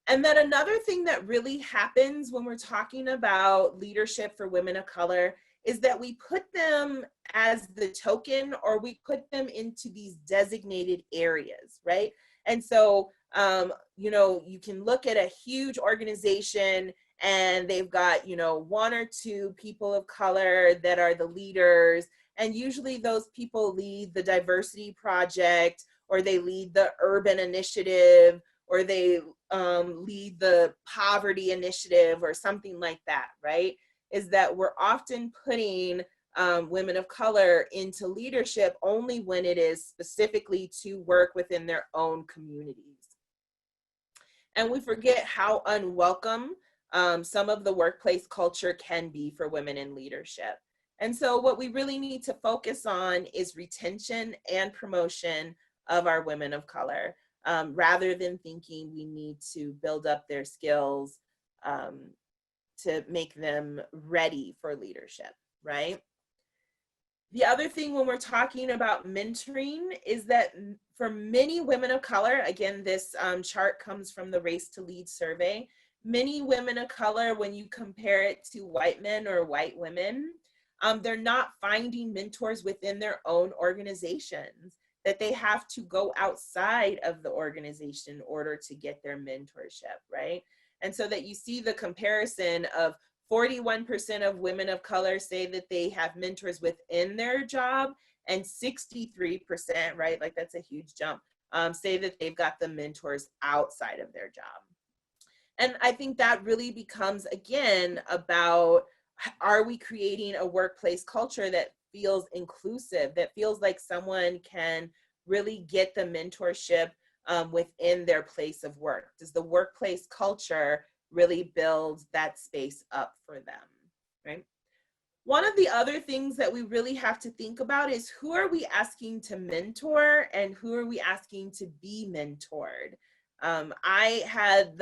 And then another thing that really happens when we're talking about leadership for women of color is that we put them as the token, or we put them into these designated areas, right? And so, you know, you can look at a huge organization and they've got, you know, one or two people of color that are the leaders. And usually those people lead the diversity project, or they lead the urban initiative, or they lead the poverty initiative, or something like that, right? Is that we're often putting women of color into leadership only when it is specifically to work within their own communities. And we forget how unwelcome some of the workplace culture can be for women in leadership. And so what we really need to focus on is retention and promotion of our women of color, rather than thinking we need to build up their skills to make them ready for leadership, right? The other thing when we're talking about mentoring is that for many women of color, again, this chart comes from the Race to Lead survey, many women of color, when you compare it to white men or white women, they're not finding mentors within their own organizations, that they have to go outside of the organization in order to get their mentorship, right? And so that you see the comparison of 41% of women of color say that they have mentors within their job, and 63%, right, like that's a huge jump, say that they've got the mentors outside of their job. And I think that really becomes, again, about, are we creating a workplace culture that feels inclusive, that feels like someone can really get the mentorship within their place of work? Does the workplace culture really build that space up for them, right? One of the other things that we really have to think about is, who are we asking to mentor and who are we asking to be mentored? I had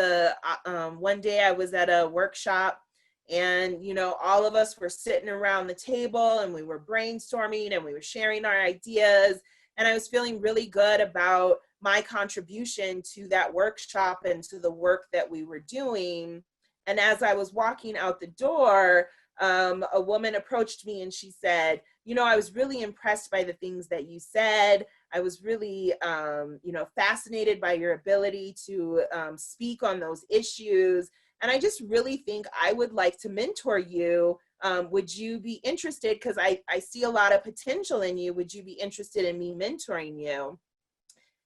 one day I was at a workshop, and, you know, all of us were sitting around the table and we were brainstorming and we were sharing our ideas. And I was feeling really good about my contribution to that workshop and to the work that we were doing. And as I was walking out the door, a woman approached me and she said, you know, I was really impressed by the things that you said. I was really, you know, fascinated by your ability to speak on those issues. And I just really think I would like to mentor you. Would you be interested? Because I see a lot of potential in you. Would you be interested in me mentoring you?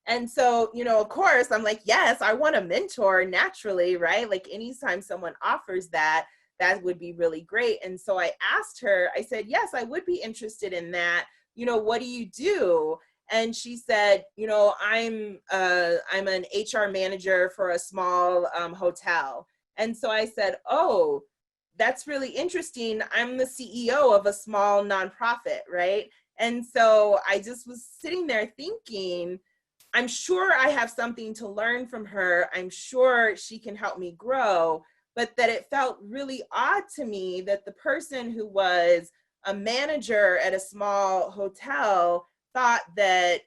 And so, you know, of course, I'm like, yes, I want to mentor naturally, right? Like anytime someone offers that, that would be really great. And so I asked her, I said, yes, I would be interested in that. You know, what do you do? And she said, you know, I'm an HR manager for a small hotel. And so I said, oh, that's really interesting. I'm the CEO of a small nonprofit, right? And so I just was sitting there thinking, I'm sure I have something to learn from her. I'm sure she can help me grow, but that it felt really odd to me that the person who was a manager at a small hotel thought that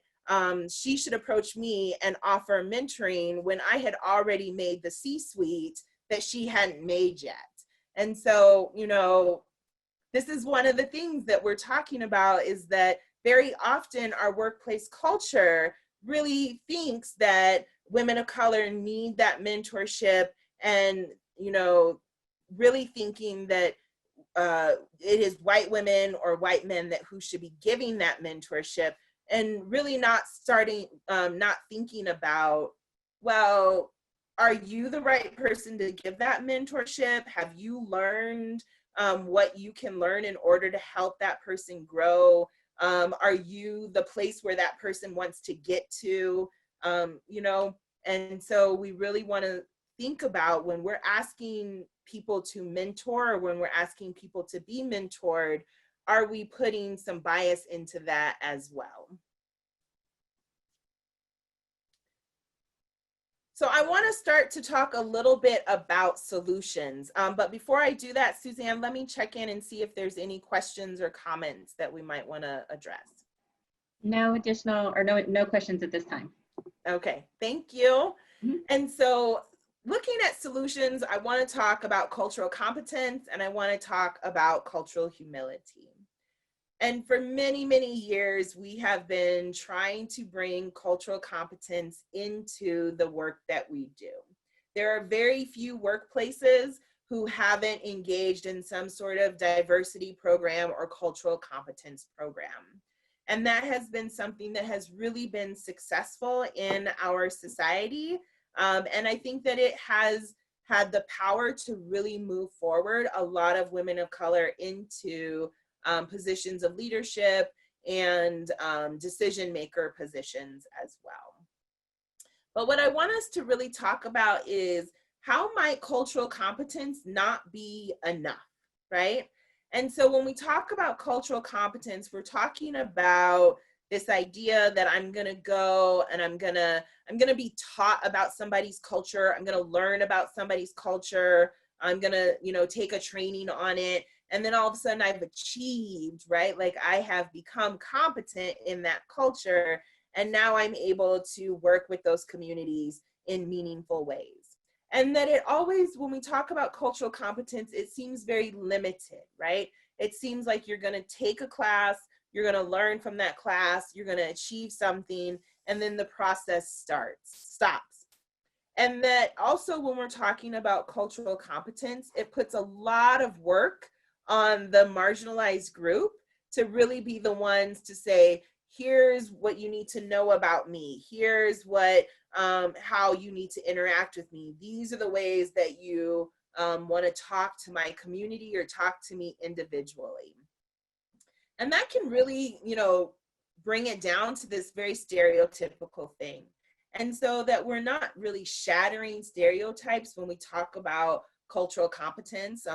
she should approach me and offer mentoring when I had already made the C-suite that she hadn't made yet. And so, you know, this is one of the things that we're talking about, is that very often our workplace culture really thinks that women of color need that mentorship, and, you know, really thinking that it is white women or white men that who should be giving that mentorship, and really not thinking about, well, are you the right person to give that mentorship? Have you learned what you can learn in order to help that person grow? Are you the place where that person wants to get to? You know, and so we really want to think about, when we're asking people to mentor, or when we're asking people to be mentored, are we putting some bias into that as well? So I want to start to talk a little bit about solutions. But before I do that, Suzanne, let me check in and see if there's any questions or comments that we might want to address. No additional, or no questions at this time. Okay, thank you. Mm-hmm. And so looking at solutions, I want to talk about cultural competence, and I want to talk about cultural humility. And for many, many years, we have been trying to bring cultural competence into the work that we do. There are very few workplaces who haven't engaged in some sort of diversity program or cultural competence program. And that has been something that has really been successful in our society. And I think that it has had the power to really move forward a lot of women of color into positions of leadership and decision maker positions as well. But what I want us to really talk about is, how might cultural competence not be enough, right? And so when we talk about cultural competence, we're talking about this idea that I'm going to go and I'm going to be taught about somebody's culture. I'm going to learn about somebody's culture. I'm going to, you know, take a training on it. And then all of a sudden I've achieved, right? Like I have become competent in that culture. And now I'm able to work with those communities in meaningful ways. And that it always, when we talk about cultural competence, it seems very limited, right? It seems like you're going to take a class, you're going to learn from that class, you're going to achieve something, and then the process stops. And that also, when we're talking about cultural competence, it puts a lot of work on the marginalized group to really be the ones to say, here's what you need to know about me. Here's what, how you need to interact with me. These are the ways that you want to talk to my community or talk to me individually. And that can really, you know, bring it down to this very stereotypical thing. And so that we're not really shattering stereotypes when we talk about cultural competence,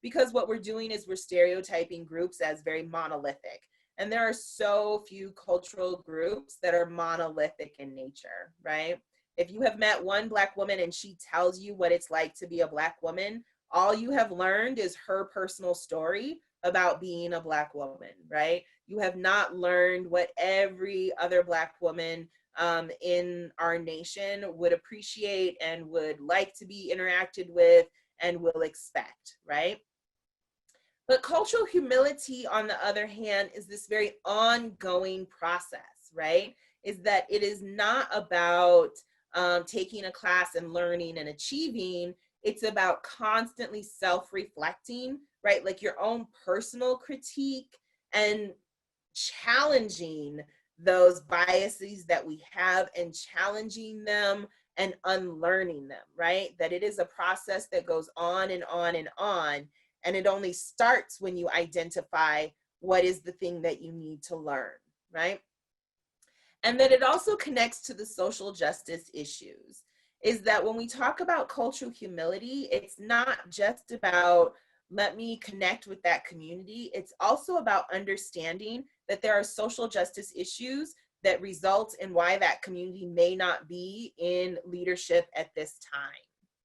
because what we're doing is we're stereotyping groups as very monolithic. And there are so few cultural groups that are monolithic in nature, right? If you have met one Black woman and she tells you what it's like to be a Black woman, all you have learned is her personal story about being a Black woman, right? You have not learned what every other Black woman in our nation would appreciate and would like to be interacted with and will expect, right? But cultural humility, on the other hand, is this very ongoing process, right? Is that it is not about taking a class and learning and achieving. It's about constantly self-reflecting, right? Like your own personal critique and challenging those biases that we have and challenging them and unlearning them, right? That it is a process that goes on and on and on. And it only starts when you identify what is the thing that you need to learn, right? And then it also connects to the social justice issues, is that when we talk about cultural humility, it's not just about let me connect with that community. It's also about understanding that there are social justice issues that result in why that community may not be in leadership at this time,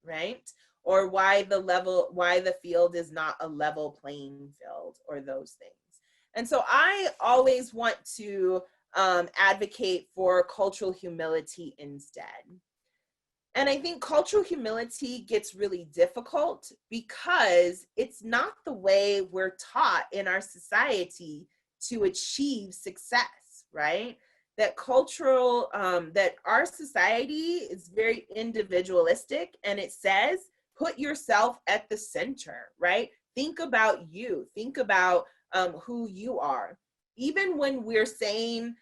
right? Or why the field is not a level playing field, or those things. And so I always want to advocate for cultural humility instead. And I think cultural humility gets really difficult because it's not the way we're taught in our society to achieve success, right? That that our society is very individualistic, and it says, put yourself at the center, right? Think about you, think about who you are. Even when we're saying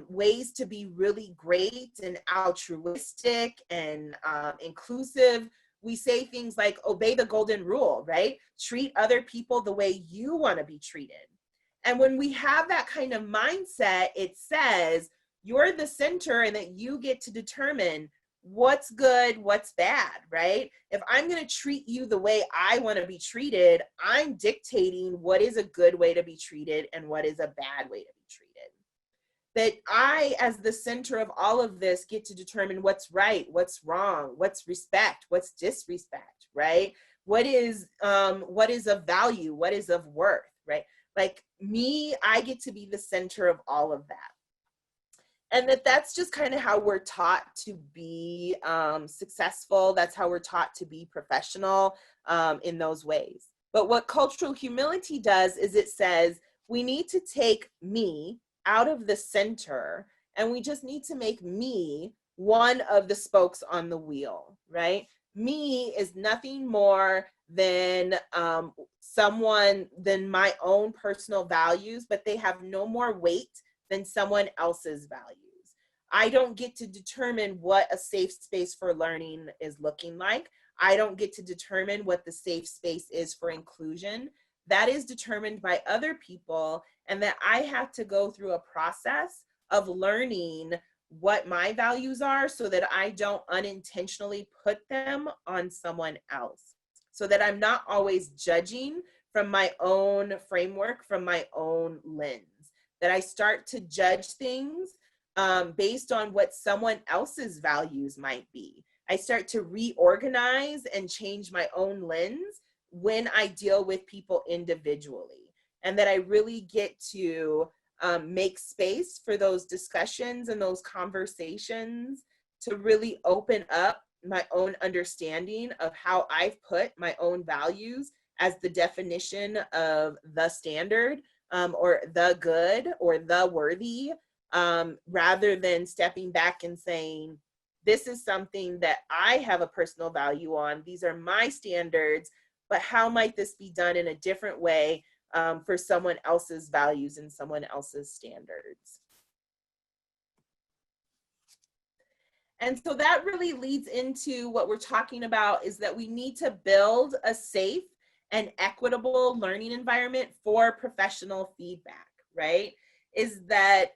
ways to be really great and altruistic and inclusive, we say things like obey the golden rule, right? Treat other people the way you want to be treated. And when we have that kind of mindset, it says you're the center and that you get to determine what's good, what's bad, right? If I'm going to treat you the way I want to be treated, I'm dictating what is a good way to be treated and what is a bad way to be treated. That I, as the center of all of this, get to determine what's right, what's wrong, what's respect, what's disrespect, right? What is of value, what is of worth, right? Like me, I get to be the center of all of that. And that's just kind of how we're taught to be successful. That's how we're taught to be professional in those ways. But what cultural humility does is it says, we need to take me out of the center, and we just need to make me one of the spokes on the wheel, right? Me is nothing more than than my own personal values, but they have no more weight than someone else's values. I don't get to determine what a safe space for learning is looking like. I don't get to determine what the safe space is for inclusion. That is determined by other people, and that I have to go through a process of learning what my values are so that I don't unintentionally put them on someone else. So that I'm not always judging from my own framework, from my own lens. That I start to judge things based on what someone else's values might be. I start to reorganize and change my own lens when I deal with people individually, and that I really get to make space for those discussions and those conversations to really open up my own understanding of how I've put my own values as the definition of the standard or the good or the worthy, rather than stepping back and saying, this is something that I have a personal value on. These are my standards, but how might this be done in a different way for someone else's values and someone else's standards? And so that really leads into what we're talking about, is that we need to build a safe and equitable learning environment for professional feedback, right? Is that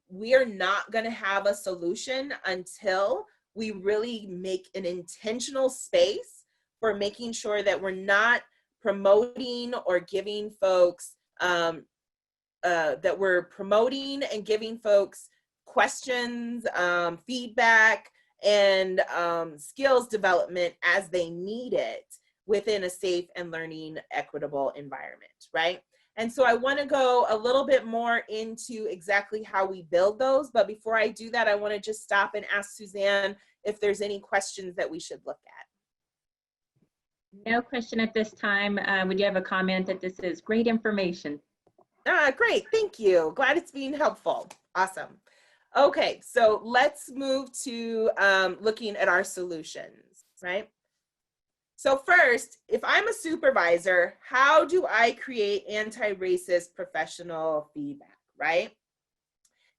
we are not going to have a solution until we really make an intentional space for making sure that we're not promoting or giving folks, that we're promoting and giving folks questions, feedback, and skills development as they need it within a safe and learning equitable environment, right? And so I want to go a little bit more into exactly how we build those. But before I do that, I want to just stop and ask Suzanne if there's any questions that we should look at. No question at this time. Would you have a comment that this is great information? Great, thank you. Glad it's being helpful. Awesome. Okay, so let's move to looking at our solutions, right? So first, if I'm a supervisor, how do I create anti-racist professional feedback, right?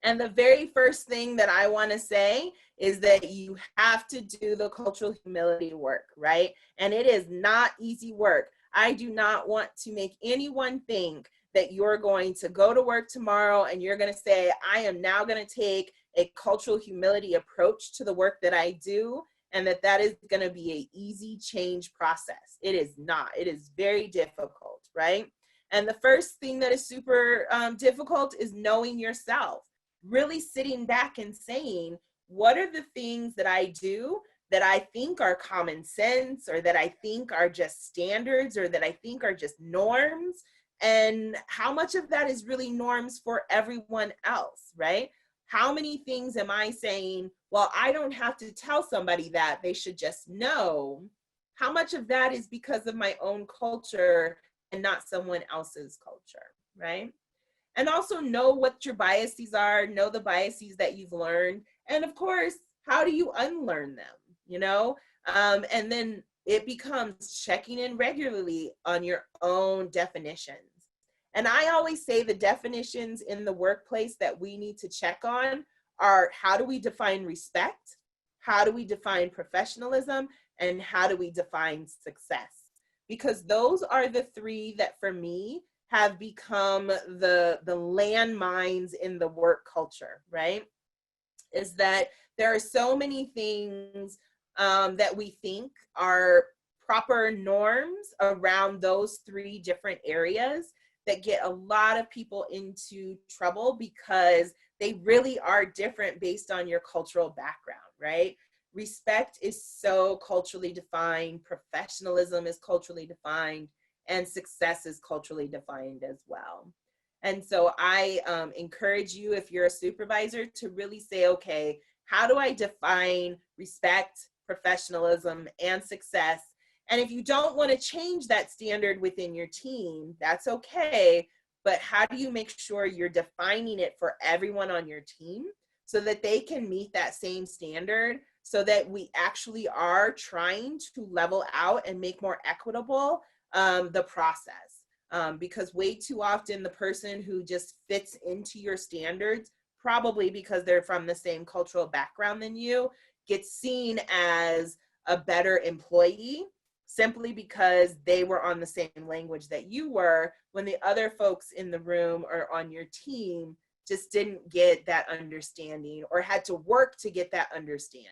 And the very first thing that I want to say is that you have to do the cultural humility work, right? And it is not easy work. I do not want to make anyone think that you're going to go to work tomorrow and you're going to say, I am now going to take a cultural humility approach to the work that I do, and that is going to be an easy change process. It is not. It is very difficult, right? And the first thing that is super difficult is knowing yourself. Really sitting back and saying, what are the things that I do that I think are common sense, or that I think are just standards, or that I think are just norms, and how much of that is really norms for everyone else, right? How many things am I saying, well, I don't have to tell somebody that, they should just know? How much of that is because of my own culture and not someone else's culture, right? And also know what your biases are, know the biases that you've learned. And of course, how do you unlearn them, you know? And then it becomes checking in regularly on your own definitions. And I always say the definitions in the workplace that we need to check on are, how do we define respect? How do we define professionalism? And how do we define success? Because those are the three that for me have become the landmines in the work culture, right? Is that there are so many things that we think are proper norms around those three different areas that get a lot of people into trouble because they really are different based on your cultural background, right? Respect is so culturally defined, professionalism is culturally defined, and success is culturally defined as well. And so I encourage you, if you're a supervisor, to really say, okay, how do I define respect, professionalism, and success? And if you don't want to change that standard within your team, that's okay. But how do you make sure you're defining it for everyone on your team so that they can meet that same standard, so that we actually are trying to level out and make more equitable the process? Because way too often the person who just fits into your standards, probably because they're from the same cultural background than you, gets seen as a better employee simply because they were on the same language that you were, when the other folks in the room or on your team just didn't get that understanding or had to work to get that understanding.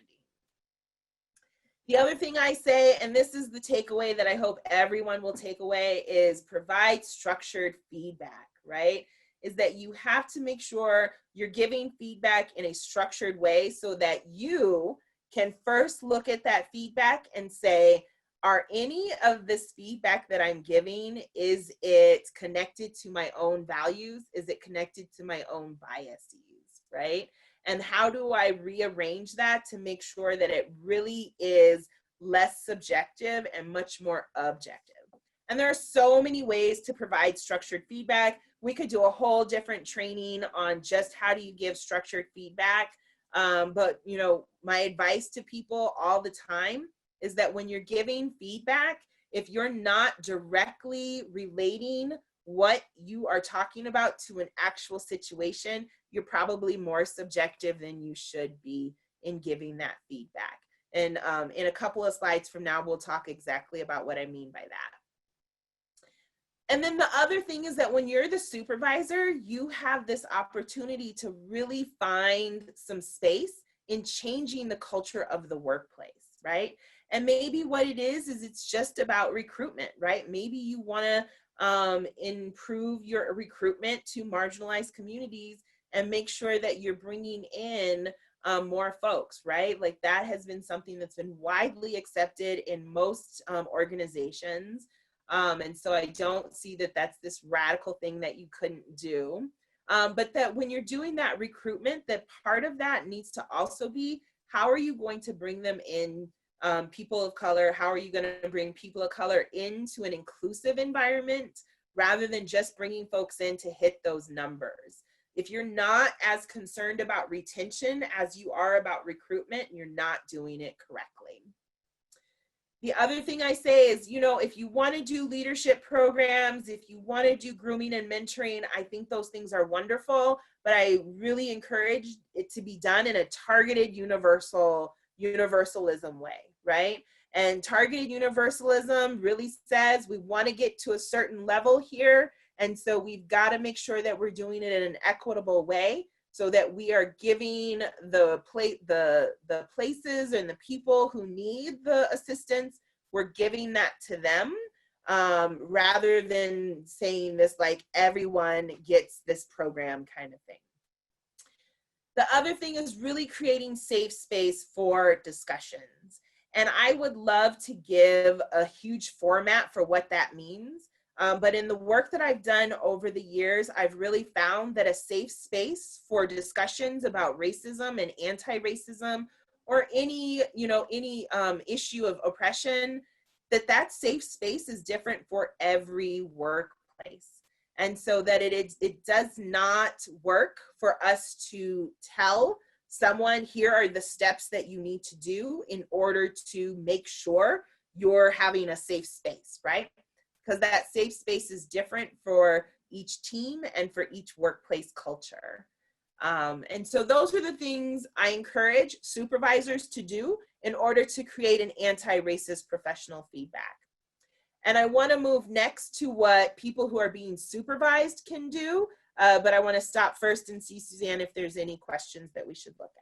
The other thing I say, and this is the takeaway that I hope everyone will take away, is provide structured feedback, right? Is that you have to make sure you're giving feedback in a structured way so that you can first look at that feedback and say, are any of this feedback that I'm giving, is it connected to my own values? Is it connected to my own biases, right? And how do I rearrange that to make sure that it really is less subjective and much more objective? And there are so many ways to provide structured feedback. We could do a whole different training on just how do you give structured feedback. But you know, my advice to people all the time is that when you're giving feedback, if you're not directly relating what you are talking about to an actual situation, you're probably more subjective than you should be in giving that feedback. And in a couple of slides from now, we'll talk exactly about what I mean by that. And then the other thing is that when you're the supervisor, you have this opportunity to really find some space in changing the culture of the workplace, right? And maybe what it is it's just about recruitment, right? Maybe you want to improve your recruitment to marginalized communities and make sure that you're bringing in more folks, right? Like that has been something that's been widely accepted in most organizations. And so I don't see that that's this radical thing that you couldn't do. But that when you're doing that recruitment, that part of that needs to also be, how are you going to bring them in, people of color? How are you going to bring people of color into an inclusive environment rather than just bringing folks in to hit those numbers? If you're not as concerned about retention as you are about recruitment, you're not doing it correctly. The other thing I say is, you know, if you want to do leadership programs, if you want to do grooming and mentoring, I think those things are wonderful, but I really encourage it to be done in a targeted universalism way, right? And targeted universalism really says we want to get to a certain level here, and so we've got to make sure that we're doing it in an equitable way, so that we are giving the places and the people who need the assistance, we're giving that to them, rather than saying this like everyone gets this program kind of thing. The other thing is really creating safe space for discussions. And I would love to give a huge format for what that means. But in the work that I've done over the years, I've really found that a safe space for discussions about racism and anti-racism, or any issue of oppression, that safe space is different for every workplace. And so that it does not work for us to tell someone, here are the steps that you need to do in order to make sure you're having a safe space, right? Because that safe space is different for each team and for each workplace culture. And so those are the things I encourage supervisors to do in order to create an anti-racist professional feedback. And I want to move next to what people who are being supervised can do, but I want to stop first and see, Suzanne, if there's any questions that we should look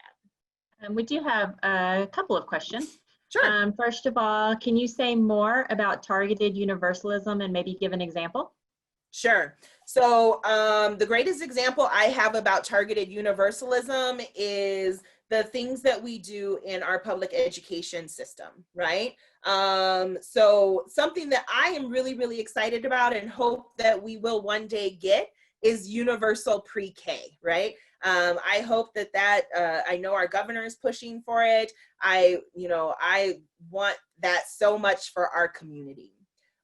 at. We do have a couple of questions. Sure. First of all, can you say more about targeted universalism and maybe give an example? Sure. So the greatest example I have about targeted universalism is the things that we do in our public education system, right? So something that I am really, really excited about and hope that we will one day get is universal pre-K, right? I hope that I know our governor is pushing for it. I want that so much for our community.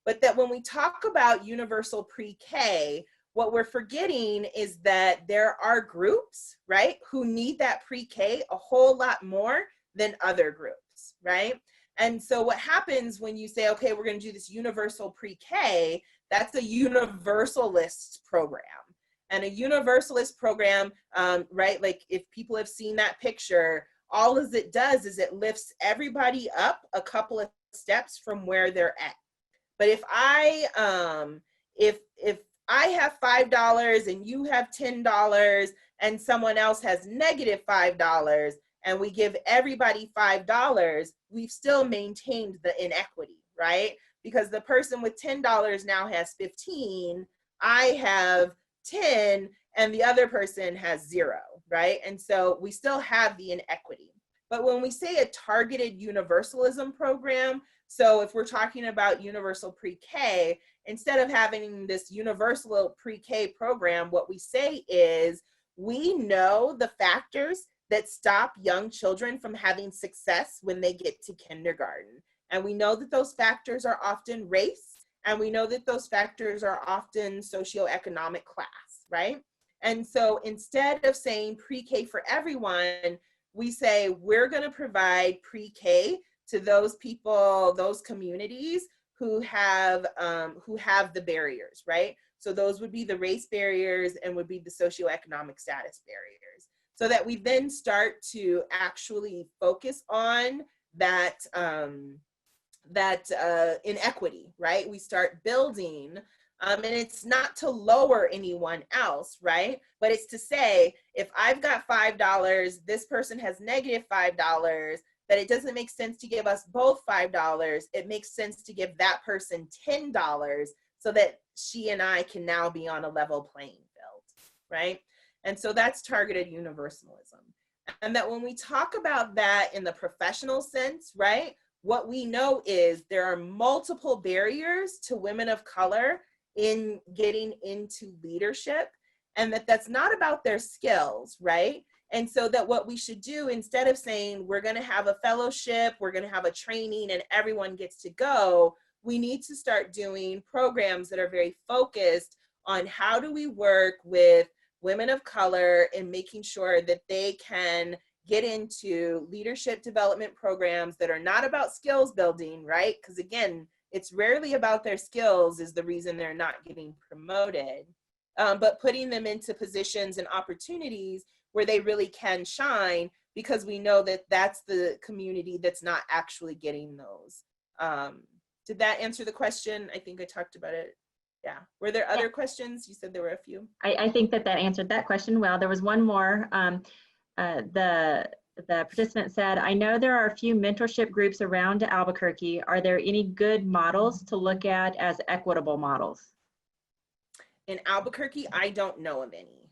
But that when we talk about universal pre-K, what we're forgetting is that there are groups, right, who need that pre-K a whole lot more than other groups, right? And so what happens when you say, okay, we're going to do this universal pre-K, that's a universalist program. And a universalist program, right, like if people have seen that picture, all as it does is it lifts everybody up a couple of steps from where they're at. But if I have $5 and you have $10 and someone else has negative $5 and we give everybody $5, we've still maintained the inequity, right? Because the person with $10 now has 15, I have 10, and the other person has 0, right? And so we still have the inequity. But when we say a targeted universalism program, so if we're talking about universal pre-K, instead of having this universal pre-K program, what we say is we know the factors that stop young children from having success when they get to kindergarten. And we know that those factors are often race, and we know that those factors are often socioeconomic class, right? And so instead of saying pre-K for everyone, we say we're going to provide pre-K to those people, those communities who have the barriers, right? So those would be the race barriers and would be the socioeconomic status barriers. So that we then start to actually focus on that inequity, right? We start building, and it's not to lower anyone else, right? But it's to say, if I've got $5, this person has negative $5, that it doesn't make sense to give us both $5. It makes sense to give that person $10 so that she and I can now be on a level playing field, right? And so that's targeted universalism. And that when we talk about that in the professional sense, right, what we know is there are multiple barriers to women of color in getting into leadership, and that's not about their skills, right? And so that what we should do, instead of saying we're going to have a fellowship, we're going to have a training and everyone gets to go, we need to start doing programs that are very focused on how do we work with women of color and making sure that they can get into leadership development programs that are not about skills building, right? Because again, it's rarely about their skills is the reason they're not getting promoted, but putting them into positions and opportunities where they really can shine, because we know that that's the community that's not actually getting those. Did that answer the question? I think I talked about it. Yeah. Were there other questions? You said there were a few. I think that answered that question well. There was one more. The participant said, I know there are a few mentorship groups around Albuquerque. Are there any good models to look at as equitable models? In Albuquerque, I don't know of any.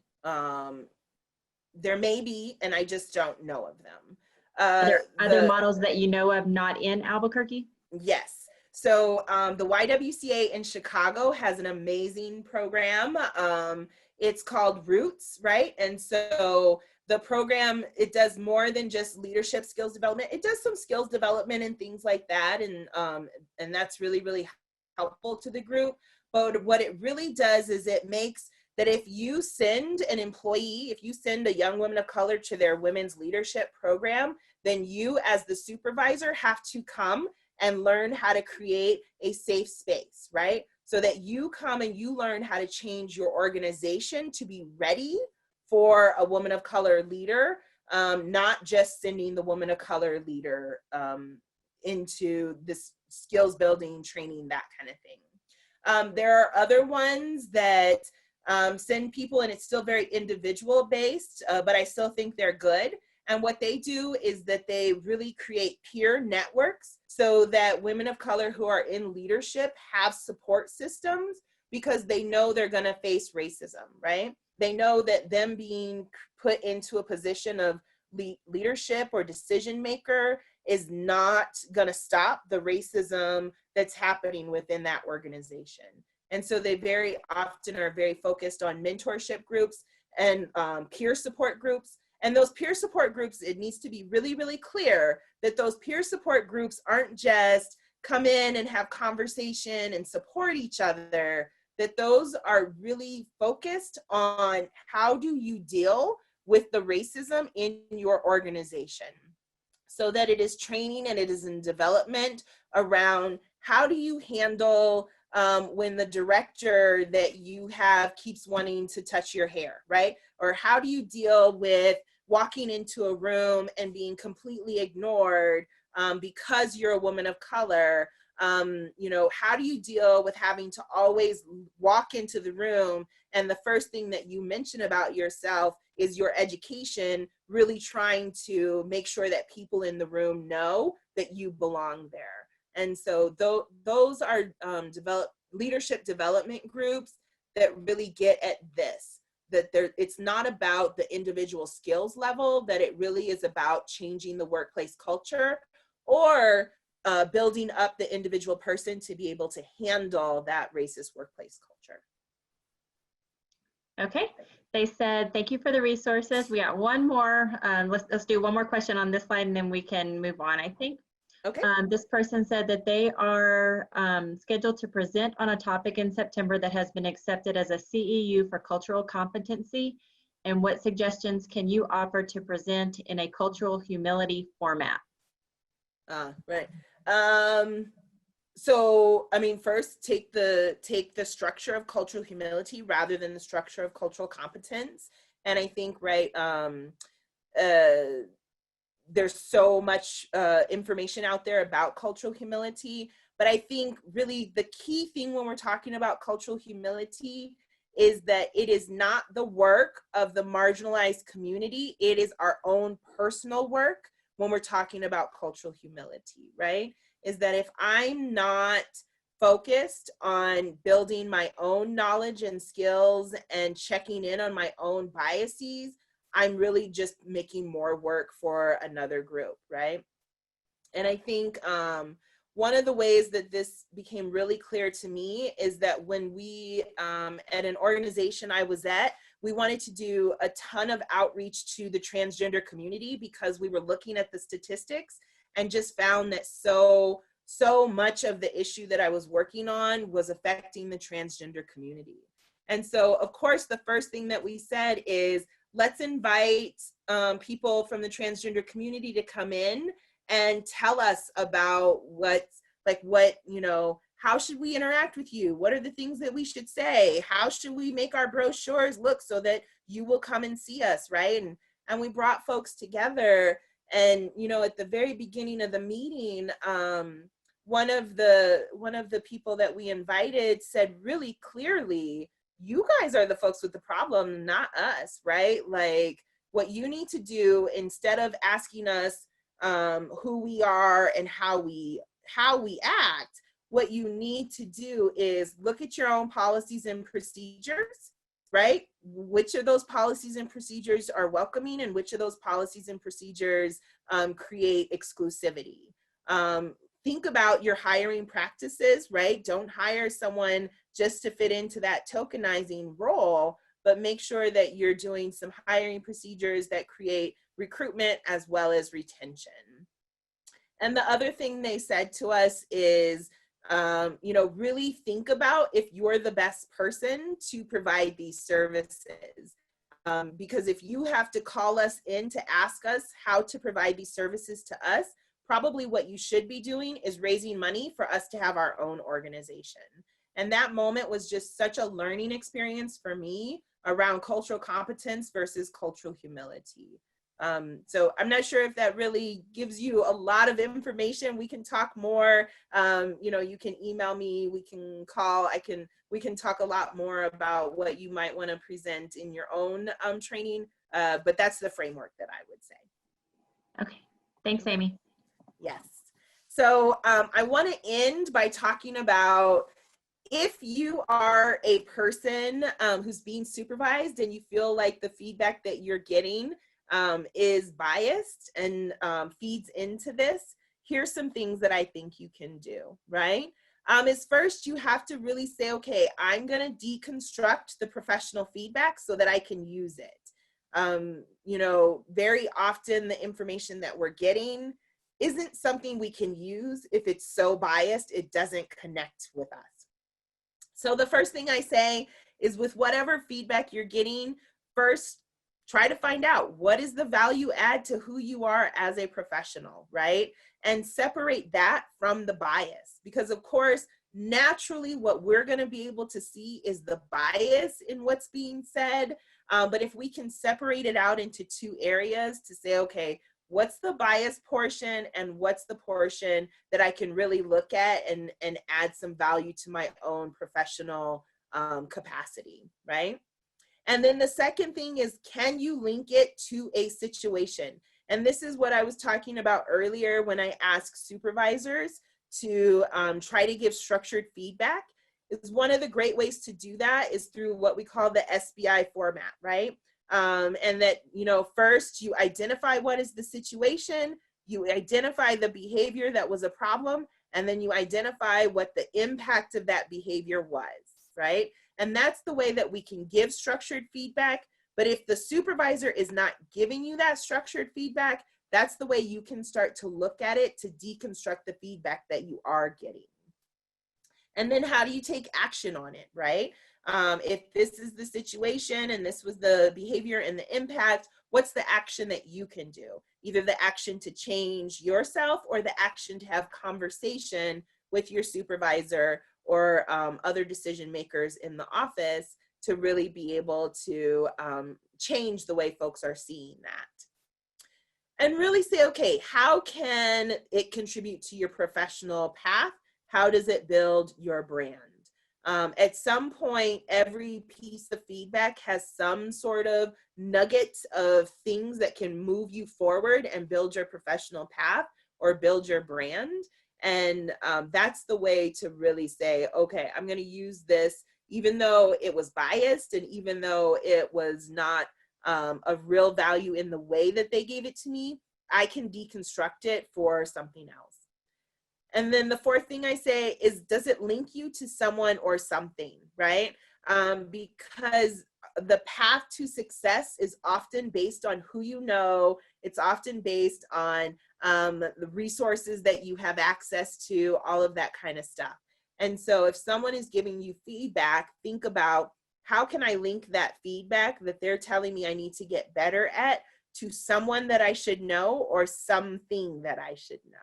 There may be, and I just don't know of them. Are there other models that you know of not in Albuquerque? Yes. So the YWCA in Chicago has an amazing program. It's called Roots, right? And so the program, it does more than just leadership skills development. It does some skills development and things like that. And that's really, really helpful to the group. But what it really does is it makes that if you send an employee, if you send a young woman of color to their women's leadership program, then you as the supervisor have to come and learn how to create a safe space, right? So that you come and you learn how to change your organization to be ready for a woman of color leader, not just sending the woman of color leader into this skills building training, that kind of thing. There are other ones that send people, and it's still very individual based, but I still think they're good. And what they do is that they really create peer networks so that women of color who are in leadership have support systems, because they know they're going to face racism, right? They know that them being put into a position of leadership or decision maker is not going to stop the racism that's happening within that organization. And so they very often are very focused on mentorship groups and peer support groups. And those peer support groups, it needs to be really, really clear that those peer support groups aren't just come in and have conversation and support each other, that those are really focused on how do you deal with the racism in your organization, so that it is training and it is in development around how do you handle when the director that you have keeps wanting to touch your hair, right? Or how do you deal with walking into a room and being completely ignored because you're a woman of color? You know, how do you deal with having to always walk into the room and the first thing that you mention about yourself is your education, really trying to make sure that people in the room know that you belong there. And so those are leadership development groups that really get at this, that it's not about the individual skills level, that it really is about changing the workplace culture or building up the individual person to be able to handle that racist workplace culture. Okay, they said, thank you for the resources. We got one more. Let's do one more question on this slide and then we can move on, I think. Okay. This person said that they are scheduled to present on a topic in September that has been accepted as a CEU for cultural competency. And what suggestions can you offer to present in a cultural humility format? Right. So, I mean, first take the structure of cultural humility rather than the structure of cultural competence. And I think, right, there's so much information out there about cultural humility, but I think really the key thing when we're talking about cultural humility is that it is not the work of the marginalized community. It is our own personal work when we're talking about cultural humility, right? Is that if I'm not focused on building my own knowledge and skills and checking in on my own biases, I'm really just making more work for another group, right? And I think one of the ways that this became really clear to me is that when we, at an organization I was at, we wanted to do a ton of outreach to the transgender community because we were looking at the statistics and just found that so much of the issue that I was working on was affecting the transgender community. And so, of course, the first thing that we said is, let's invite people from the transgender community to come in and tell us about how should we interact with you? What are the things that we should say? How should we make our brochures look so that you will come and see us, right? And we brought folks together, and at the very beginning of the meeting, one of the people that we invited said really clearly, you guys are the folks with the problem, not us, right? Like, what you need to do, instead of asking us who we are and how we act, what you need to do is look at your own policies and procedures, right? Which of those policies and procedures are welcoming, and which of those policies and procedures create exclusivity. Think about your hiring practices, right? Don't hire someone just to fit into that tokenizing role, but make sure that you're doing some hiring procedures that create recruitment as well as retention. And the other thing they said to us is, really think about if you're the best person to provide these services. Because if you have to call us in to ask us how to provide these services to us, probably what you should be doing is raising money for us to have our own organization. And that moment was just such a learning experience for me around cultural competence versus cultural humility. So I'm not sure if that really gives you a lot of information. We can talk more. You can email me, we can call, we can talk a lot more about what you might want to present in your own training. But that's the framework that I would say. Okay, thanks, Amy. Yes. So I want to end by talking about, if you are a person who's being supervised and you feel like the feedback that you're getting is biased and feeds into this, here's some things that I think you can do, right? Is first, you have to really say, okay, I'm going to deconstruct the professional feedback so that I can use it. Very often the information that we're getting isn't something we can use if it's so biased, it doesn't connect with us. So the first thing I say is, with whatever feedback you're getting, first, try to find out what is the value add to who you are as a professional, right? And separate that from the bias, because of course, naturally what we're going to be able to see is the bias in what's being said. But if we can separate it out into two areas to say, okay, what's the bias portion and what's the portion that I can really look at and add some value to my own professional capacity, right? And then the second thing is, can you link it to a situation? And this is what I was talking about earlier when I asked supervisors to try to give structured feedback. It's one of the great ways to do that is through what we call the SBI format, right? And that, first you identify what is the situation, you identify the behavior that was a problem, and then you identify what the impact of that behavior was, right? And that's the way that we can give structured feedback. But if the supervisor is not giving you that structured feedback, that's the way you can start to look at it to deconstruct the feedback that you are getting. And then how do you take action on it, right? If this is the situation and this was the behavior and the impact, what's the action that you can do? Either the action to change yourself or the action to have conversation with your supervisor or other decision makers in the office to really be able to change the way folks are seeing that. And really say, okay, how can it contribute to your professional path? How does it build your brand? At some point, every piece of feedback has some sort of nugget of things that can move you forward and build your professional path or build your brand. And that's the way to really say, okay, I'm going to use this, even though it was biased and even though it was not of real value in the way that they gave it to me, I can deconstruct it for something else. And then the fourth thing I say is, does it link you to someone or something, right? Because the path to success is often based on who you know. It's often based on the resources that you have access to, all of that kind of stuff. And so if someone is giving you feedback, think about, how can I link that feedback that they're telling me I need to get better at to someone that I should know or something that I should know?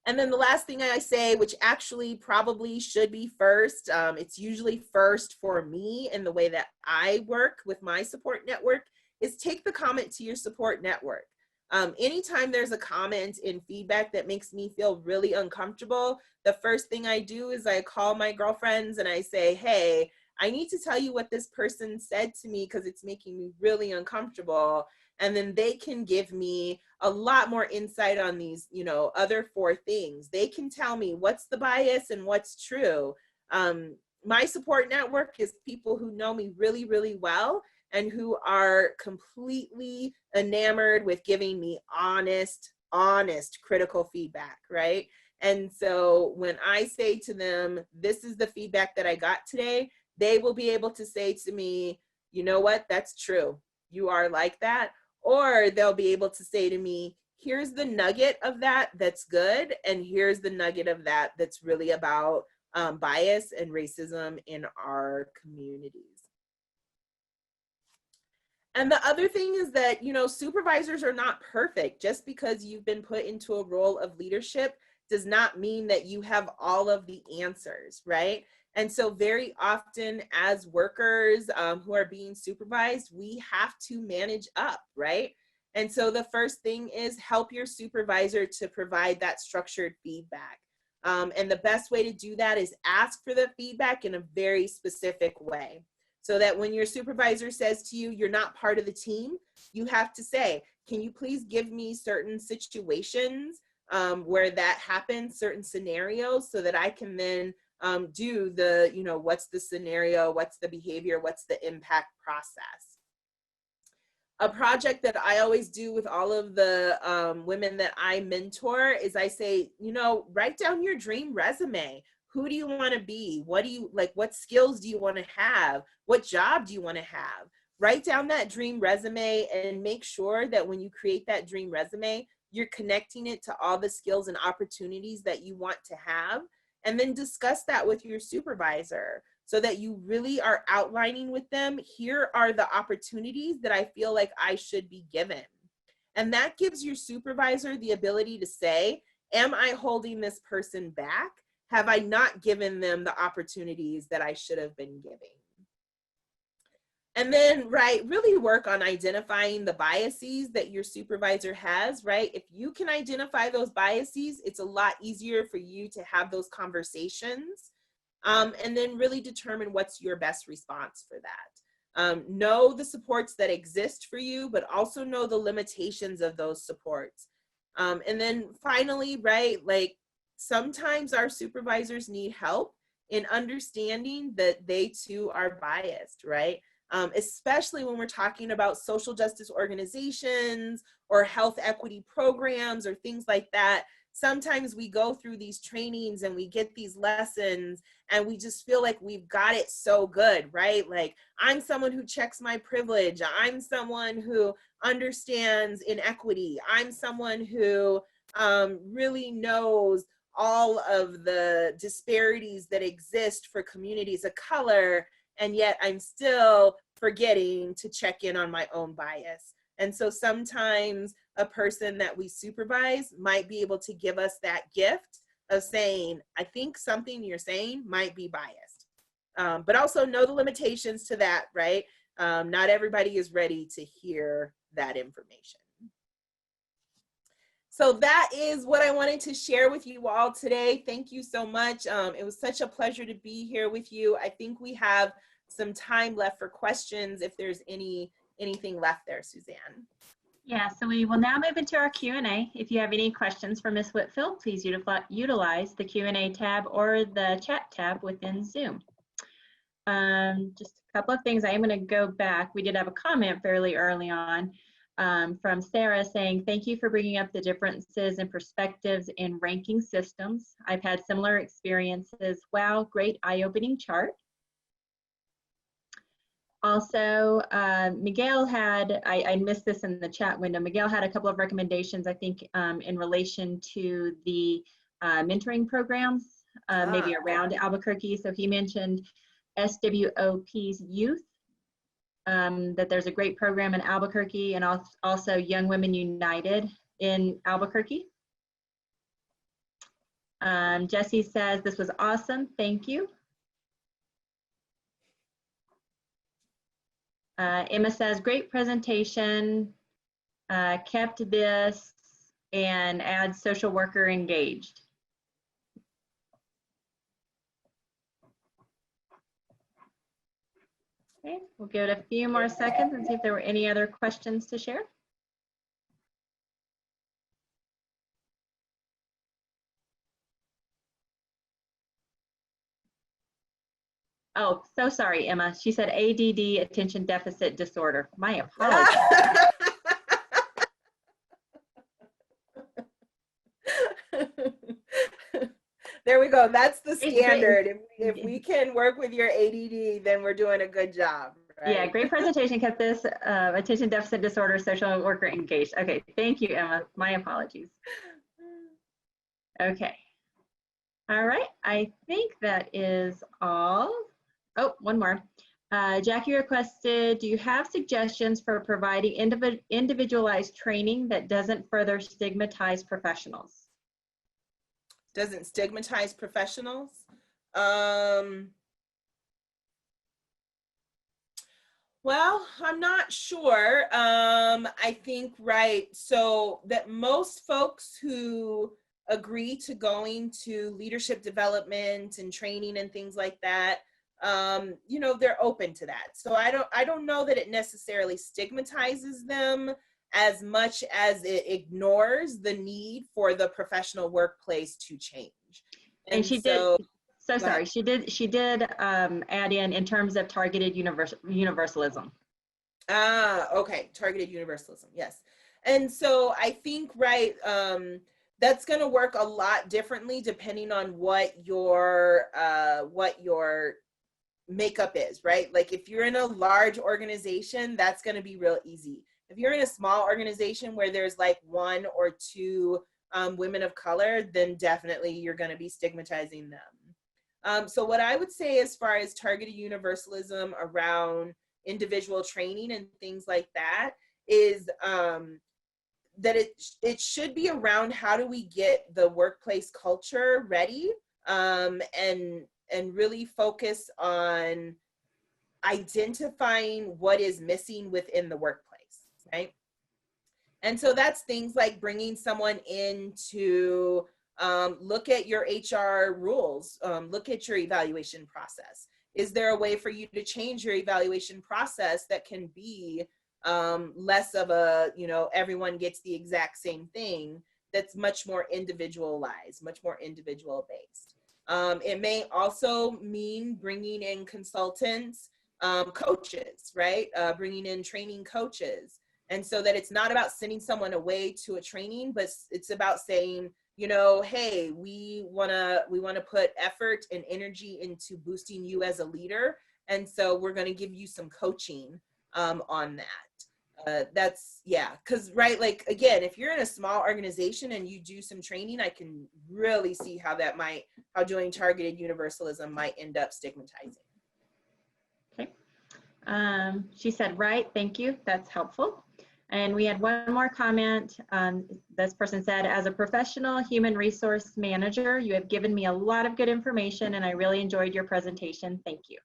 And then the last thing I say, which actually probably should be first, it's usually first for me in the way that I work with my support network, is take the comment to your support network. Anytime there's a comment in feedback that makes me feel really uncomfortable, the first thing I do is I call my girlfriends and I say, hey, I need to tell you what this person said to me because it's making me really uncomfortable. And then they can give me a lot more insight on these, other 4 things. They can tell me what's the bias and what's true. My support network is people who know me really, really well and who are completely enamored with giving me honest, critical feedback, right? And so when I say to them, this is the feedback that I got today, they will be able to say to me, you know what, that's true. You are like that. Or they'll be able to say to me, here's the nugget of that that's good, and here's the nugget of that that's really about bias and racism in our communities. And the other thing is that, supervisors are not perfect. Just because you've been put into a role of leadership does not mean that you have all of the answers, right? And so very often as workers who are being supervised, we have to manage up, right? And so the first thing is help your supervisor to provide that structured feedback. And the best way to do that is ask for the feedback in a very specific way. So that when your supervisor says to you, you're not part of the team, you have to say, can you please give me certain situations where that happens, certain scenarios, so that I can then do the, what's the scenario, what's the behavior, what's the impact process. A project that I always do with all of the women that I mentor is I say, write down your dream resume. Who do you want to be? What do you like? What skills do you want to have? What job do you want to have? Write down that dream resume and make sure that when you create that dream resume, you're connecting it to all the skills and opportunities that you want to have. And then discuss that with your supervisor so that you really are outlining with them, here are the opportunities that I feel like I should be given. And that gives your supervisor the ability to say, am I holding this person back? Have I not given them the opportunities that I should have been giving? And then, really work on identifying the biases that your supervisor has, right? If you can identify those biases, it's a lot easier for you to have those conversations. And then really determine what's your best response for that. Know the supports that exist for you, but also know the limitations of those supports. And then finally, sometimes our supervisors need help in understanding that they too are biased, right? Especially when we're talking about social justice organizations or health equity programs or things like that. Sometimes we go through these trainings and we get these lessons and we just feel like we've got it so good, right? Like, I'm someone who checks my privilege. I'm someone who understands inequity. I'm someone who really knows all of the disparities that exist for communities of color, and yet I'm still forgetting to check in on my own bias. And so sometimes a person that we supervise might be able to give us that gift of saying, I think something you're saying might be biased. But also know the limitations to that, right? Not everybody is ready to hear that information. So that is what I wanted to share with you all today. Thank you so much. It was such a pleasure to be here with you. I think we have some time left for questions if there's anything left there, Suzanne. Yeah, so we will now move into our Q&A. If you have any questions for Ms. Whitfield, please utilize the Q&A tab or the chat tab within Zoom. Just a couple of things. I am going to go back. We did have a comment fairly early on. from Sarah saying, thank you for bringing up the differences and perspectives in ranking systems. I've had similar experiences. Wow, great eye-opening chart. Also, Miguel had, I missed this in the chat window, Miguel had a couple of recommendations, I think, in relation to the mentoring programs, maybe around Albuquerque. So he mentioned SWOP's youth, that there's a great program in Albuquerque, and also Young Women United in Albuquerque. Jesse says, this was awesome, thank you. Emma says, great presentation, kept this, and add social worker engaged. Okay, we'll give it a few more seconds and see if there were any other questions to share. Oh, so sorry, Emma. She said ADD, attention deficit disorder. My apologies. There we go. That's the standard. If we can work with your ADD, then we're doing a good job. Right? Yeah, great presentation. Kept this attention deficit disorder, social worker engaged. Okay, thank you, Emma. My apologies. Okay. All right, I think that is all. Oh, one more. Jackie requested, do you have suggestions for providing individualized training that doesn't further stigmatize professionals? Doesn't stigmatize professionals? Well, I'm not sure. I think, right, so that most folks who agree to going to leadership development and training and things like that, you know, they're open to that. So I don't know that it necessarily stigmatizes them as much as it ignores the need for the professional workplace to change. And she did, so sorry, she did add in terms of targeted universalism. Okay, targeted universalism, yes. And so I think, right, that's going to work a lot differently depending on what your makeup is, right? Like if you're in a large organization, that's going to be real easy. If you're in a small organization where there's like 1 or 2 women of color, then definitely you're going to be stigmatizing them. So what I would say as far as targeted universalism around individual training and things like that is that it should be around how do we get the workplace culture ready, and really focus on identifying what is missing within the workplace, right? And so that's things like bringing someone in to look at your HR rules, look at your evaluation process. Is there a way for you to change your evaluation process that can be less of a, you know, everyone gets the exact same thing, that's much more individualized, much more individual based. It may also mean bringing in consultants, coaches, right? Bringing in training coaches. And so that it's not about sending someone away to a training, but it's about saying, you know, hey, we wanna put effort and energy into boosting you as a leader. And so we're gonna give you some coaching on that. That's, yeah, because, right, like, again, if you're in a small organization and you do some training, I can really see how how doing targeted universalism might end up stigmatizing. Okay. She said, right, thank you, that's helpful. And we had one more comment. This person said, as a professional human resource manager, you have given me a lot of good information and I really enjoyed your presentation. Thank you.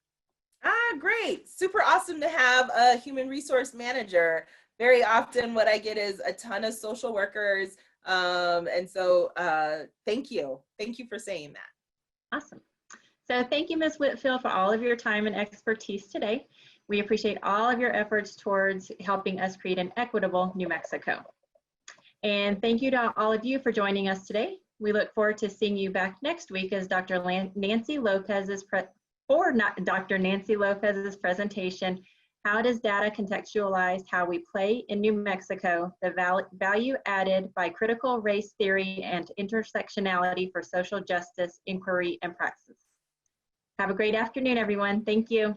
Ah, great. Super awesome to have a human resource manager. Very often what I get is a ton of social workers. And so thank you. Thank you for saying that. Awesome. So thank you, Ms. Whitfield, for all of your time and expertise today. We appreciate all of your efforts towards helping us create an equitable New Mexico. And thank you to all of you for joining us today. We look forward to seeing you back next week as Dr. Nancy Lopez's presentation, How does data contextualize how we play in New Mexico, the value added by critical race theory and intersectionality for social justice inquiry and praxis? Have a great afternoon, everyone. Thank you.